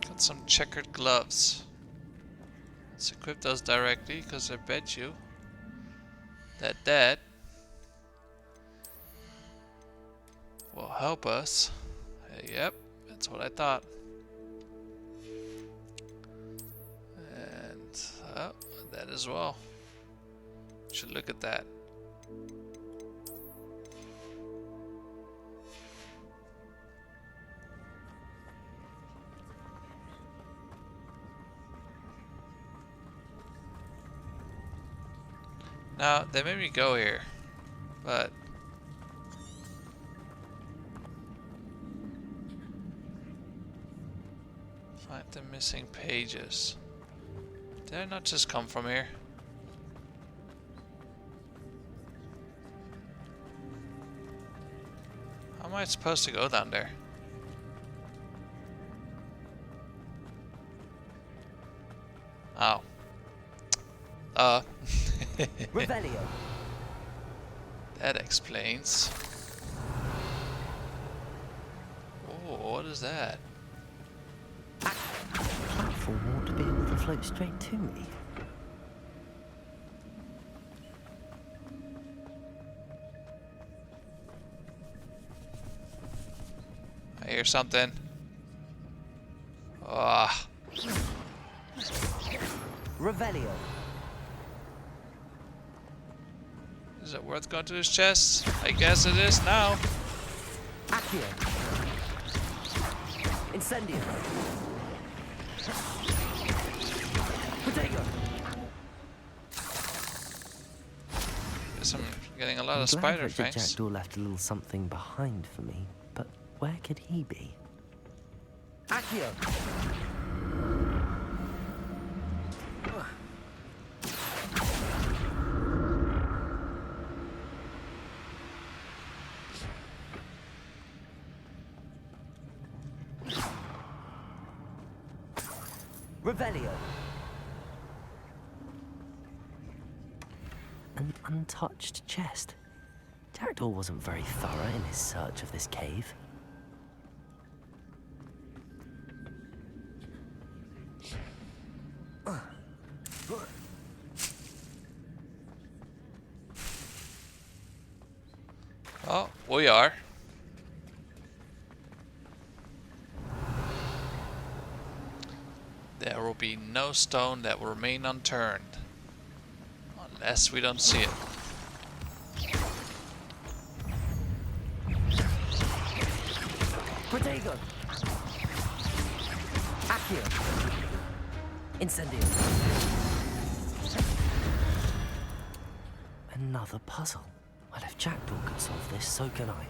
Got some checkered gloves. Let's equip those directly, because I bet you that will help us. Yep, that's what I thought. And that as well. Should look at that. Now, they made me go here, but find the missing pages. Did I not just come from here? How am I supposed to go down there? Oh. Revelio. That explains. Oh, what is that? Platform ought to be able to float straight to me. I hear something. Ah. Revelio. Is it worth going to his chest? I guess it is now. Accio. Incendio. Potato. Guess I'm getting a lot of I'm glad spider that the fangs. jackdaw left a little something behind for me, but where could he be? Accio. Revelio. An untouched chest. Jackdaw wasn't very thorough in his search of this cave. Oh, we are. There will be no stone that will remain unturned. Unless we don't see it. Potato. Accio. Incendio. Another puzzle. Well, if Jackdaw could solve this, so can I.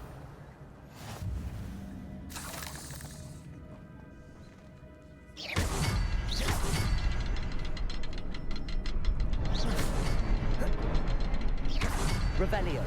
Revelio.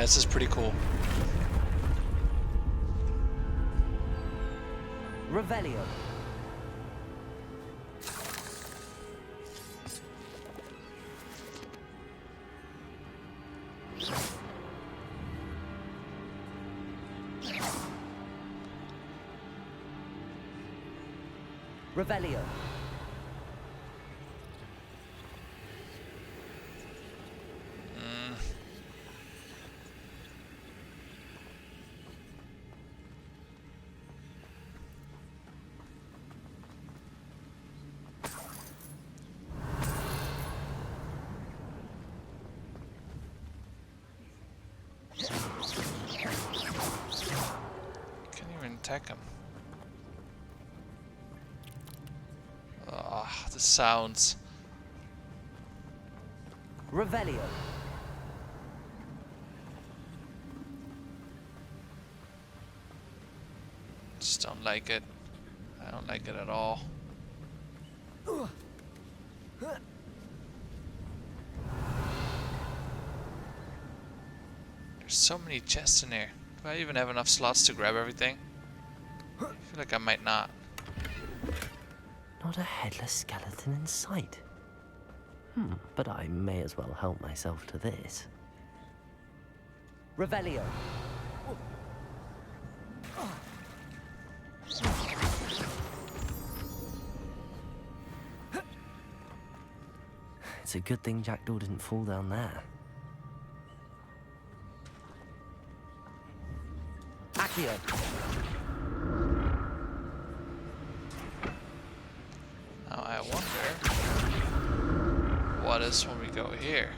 This is pretty cool. Revelio. Revelio. Can't even attack him. Ah, the sounds. Revelio. Just don't like it. I don't like it at all. There's so many chests in here. Do I even have enough slots to grab everything? I feel like I might not. Not a headless skeleton in sight. But I may as well help myself to this. Revelio. It's a good thing Jackdaw didn't fall down there. Accio. Now I wonder what is when we go here.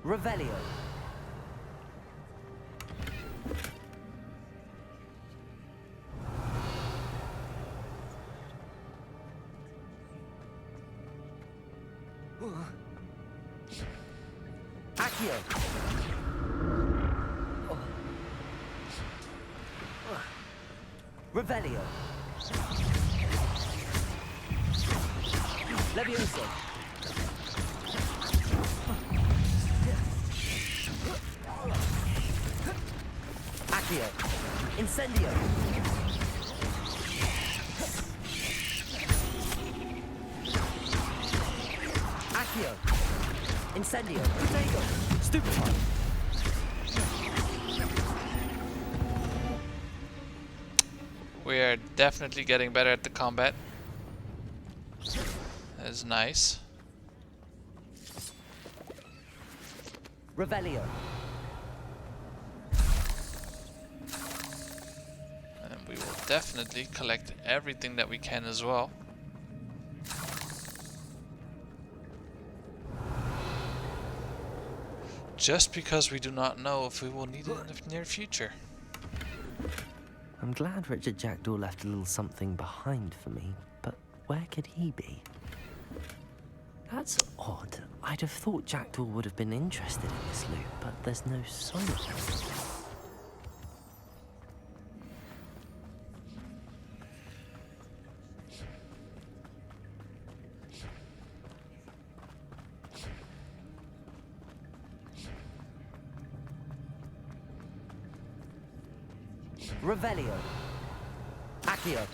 Revelio. Accio. Revelio. Levioso. Accio. Incendio. Accio. Incendio. Protego. Stupefy. We are definitely getting better at the combat. That is nice. Revelio. And we will definitely collect everything that we can as well. Just because we do not know if we will need it in the near future. I'm glad Richard Jackdaw left a little something behind for me, but where could he be? That's odd. I'd have thought Jackdaw would have been interested in this loot, but there's no sign of him. Revelio. Accio.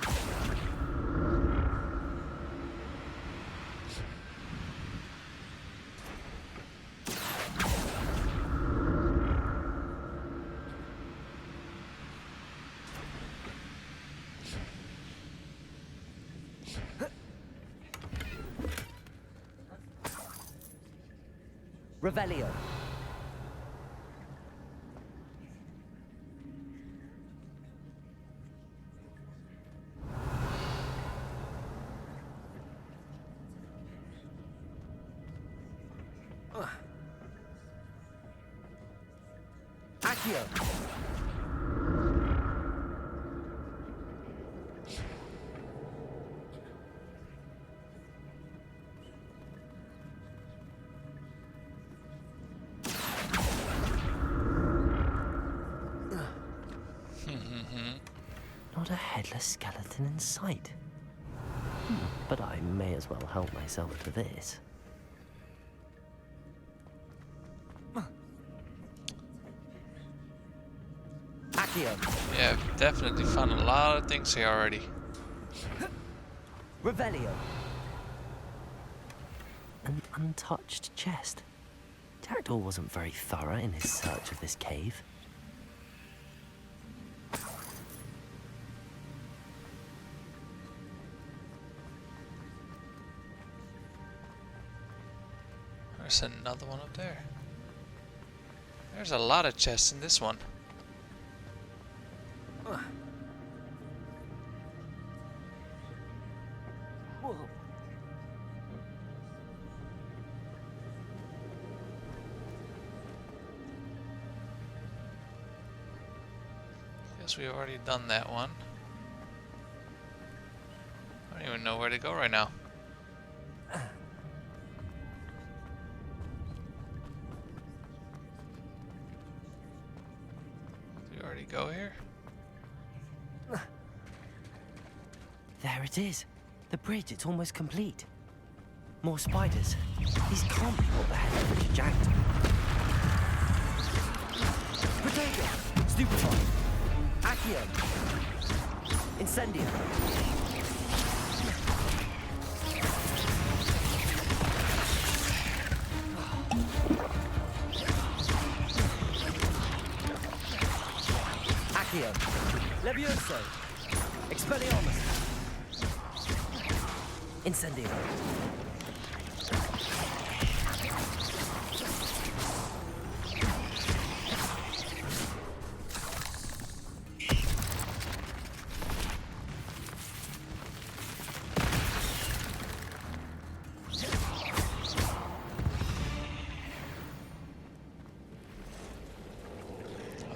Revelio. Accio. Not a headless skeleton in sight. But I may as well help myself to this. Accio. Yeah, I've definitely found a lot of things here already. Revelio. An untouched chest. Jackdaw wasn't very thorough in his search of this cave. There's another one up there. There's a lot of chests in this one. Guess we've already done that one. I don't even know where to go right now. Did we already go here? There it is. The bridge, it's almost complete. More spiders. These can't be what the hell of Richard Jackson. Potato! Stupefy! Accio! Incendio! Accio! Levioso! Expelliarmus! Incendio!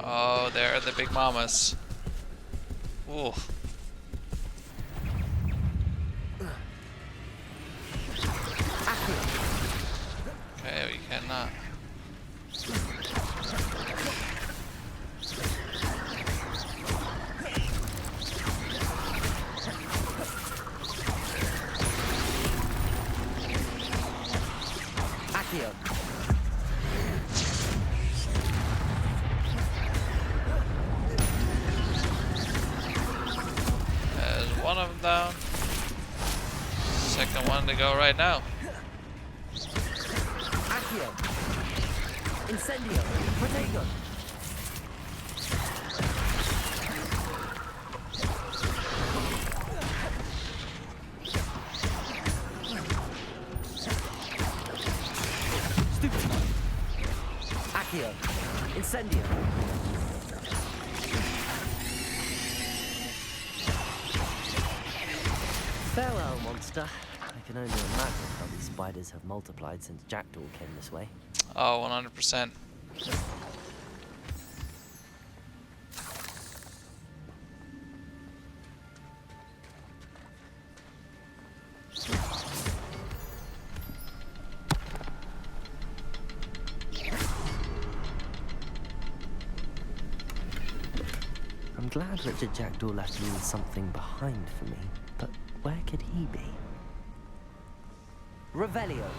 Oh, there are the big mamas. Ooh. Okay, we cannot. Accio! There's one of them down. Second one to go right now. Accio! Incendio! Protego! Stupid! Accio! Incendio! Farewell, monster. I can only imagine how these spiders have multiplied since Jackdaw came this way. Oh, 100%. I'm glad Richard Jackdaw left a little something behind for me, but where could he be? Revelio.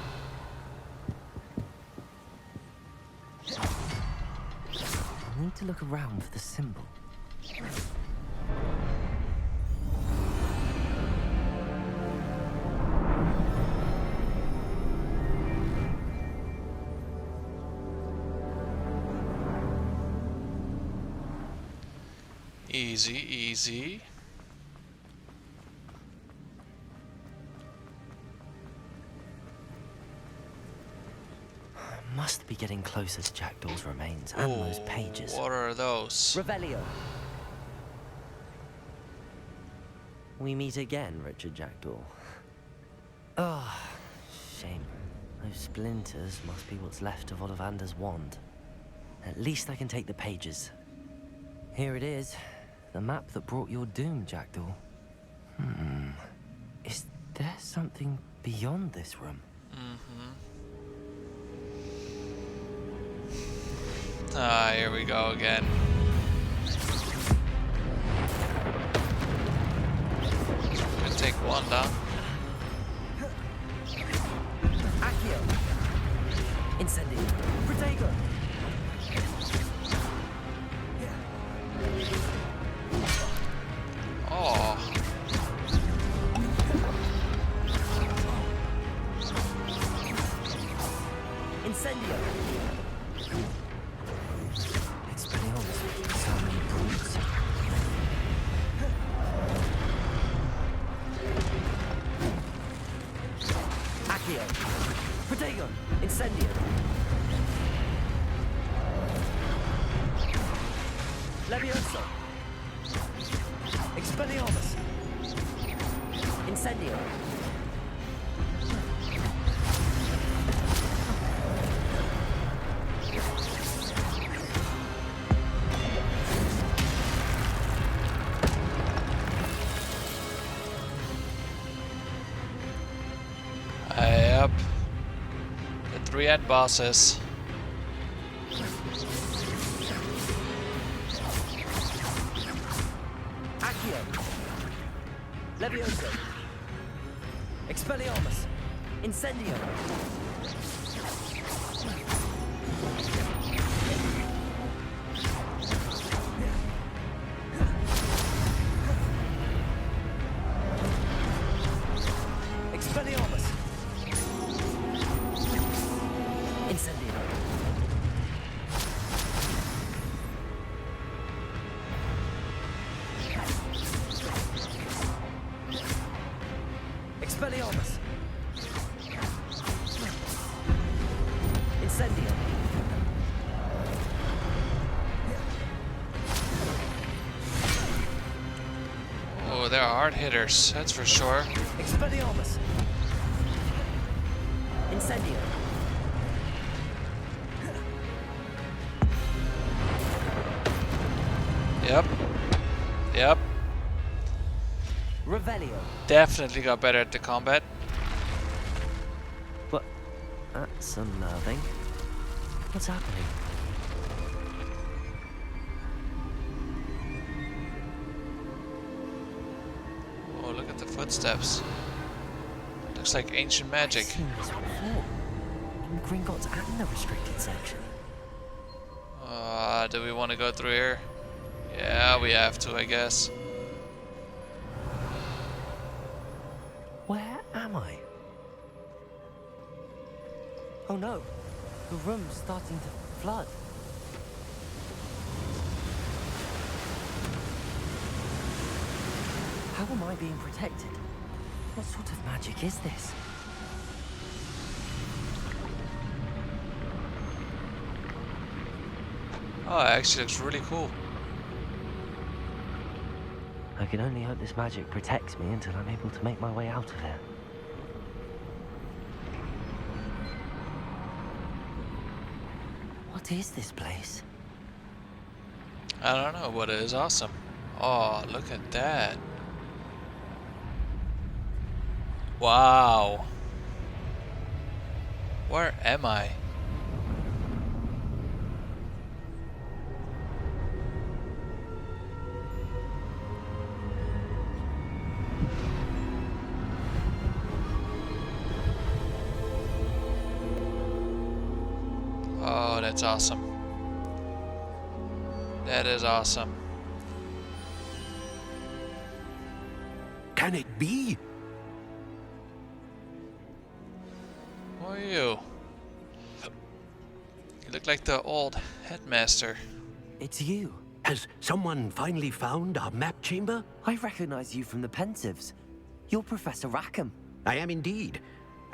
I need to look around for the symbol. Easy, easy. Must be getting closer to Jackdaw's remains and those pages. What are those? Revelio. We meet again, Richard Jackdaw. Ah, shame. Those splinters must be what's left of Ollivander's wand. At least I can take the pages. Here it is. The map that brought your doom, Jackdaw. Is there something beyond this room? Ah, here we go again. Gonna take one down. Accio. Incendio. Protego. Oh. Incendio. Expelliarmus. So many brutes. Accio. Protego! Incendio! Levioso! Expelliarmus! Incendio! Yep. The 3 end bosses. Accio! Levioso! Expelliarmus! Incendio! Expelliarmus! Incendio! Expelliarmus! Incendio! Oh, they're hard hitters, that's for sure. Expelliarmus! Incendio! Yep. Yep. Revelio! Definitely got better at the combat. What? That's unnerving. What's happening? Oh, look at the footsteps. Looks like ancient magic. I've seen this before. In Gringotts and the restricted section. Do we want to go through here? Yeah, we have to, I guess. Where am I? Oh no! The room's starting to flood. How am I being protected? What sort of magic is this? Oh, it actually looks really cool. I can only hope this magic protects me until I'm able to make my way out of here. What is this place? I don't know, but it is awesome. Oh, look at that. Wow. Where am I? Oh, that's awesome. That is awesome. Can it be? Who are you? You look like the old headmaster. It's you. Has someone finally found our map chamber? I recognize you from the Pensieves. You're Professor Rackham. I am indeed.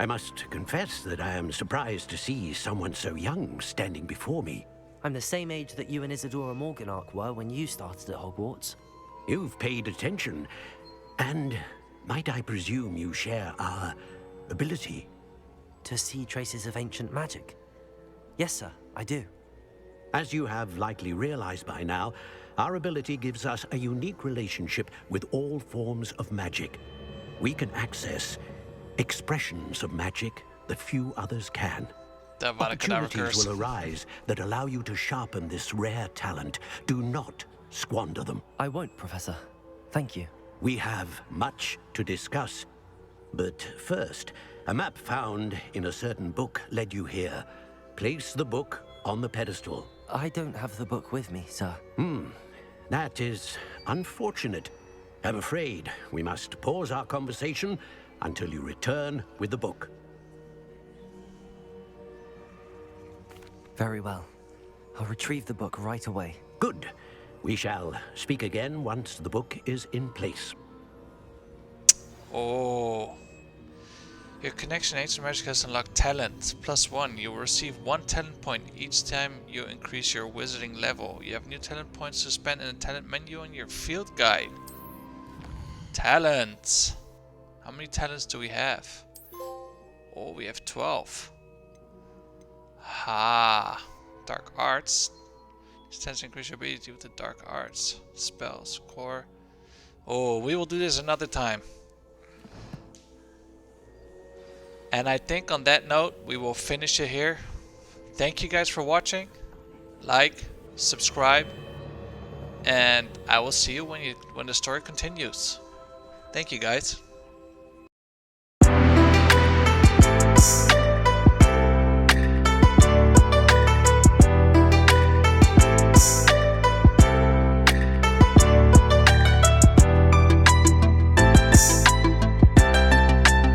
I must confess that I am surprised to see someone so young standing before me. I'm the same age that you and Isadora Morganach were when you started at Hogwarts. You've paid attention, and might I presume you share our ability? To see traces of ancient magic? Yes, sir, I do. As you have likely realized by now, our ability gives us a unique relationship with all forms of magic. We can access expressions of magic that few others can. Opportunities will arise that allow you to sharpen this rare talent. Do not squander them. I won't, Professor. Thank you. We have much to discuss. But first, a map found in a certain book led you here. Place the book on the pedestal. I don't have the book with me, sir. That is unfortunate. I'm afraid we must pause our conversation until you return with the book. Very well. I'll retrieve the book right away. Good. We shall speak again once the book is in place. Oh. Your connection ancient magic has unlocked talent +1. You will receive 1 talent point each time you increase your wizarding level. You have new talent points to spend in the talent menu in your field guide. Talents. How many talents do we have? Oh, we have 12. Ha. Dark arts. This tends to increase your ability with the dark arts. Spells. Core. Oh, we will do this another time. And I think on that note, we will finish it here. Thank you guys for watching. Like, subscribe, and I will see you when the story continues. Thank you guys.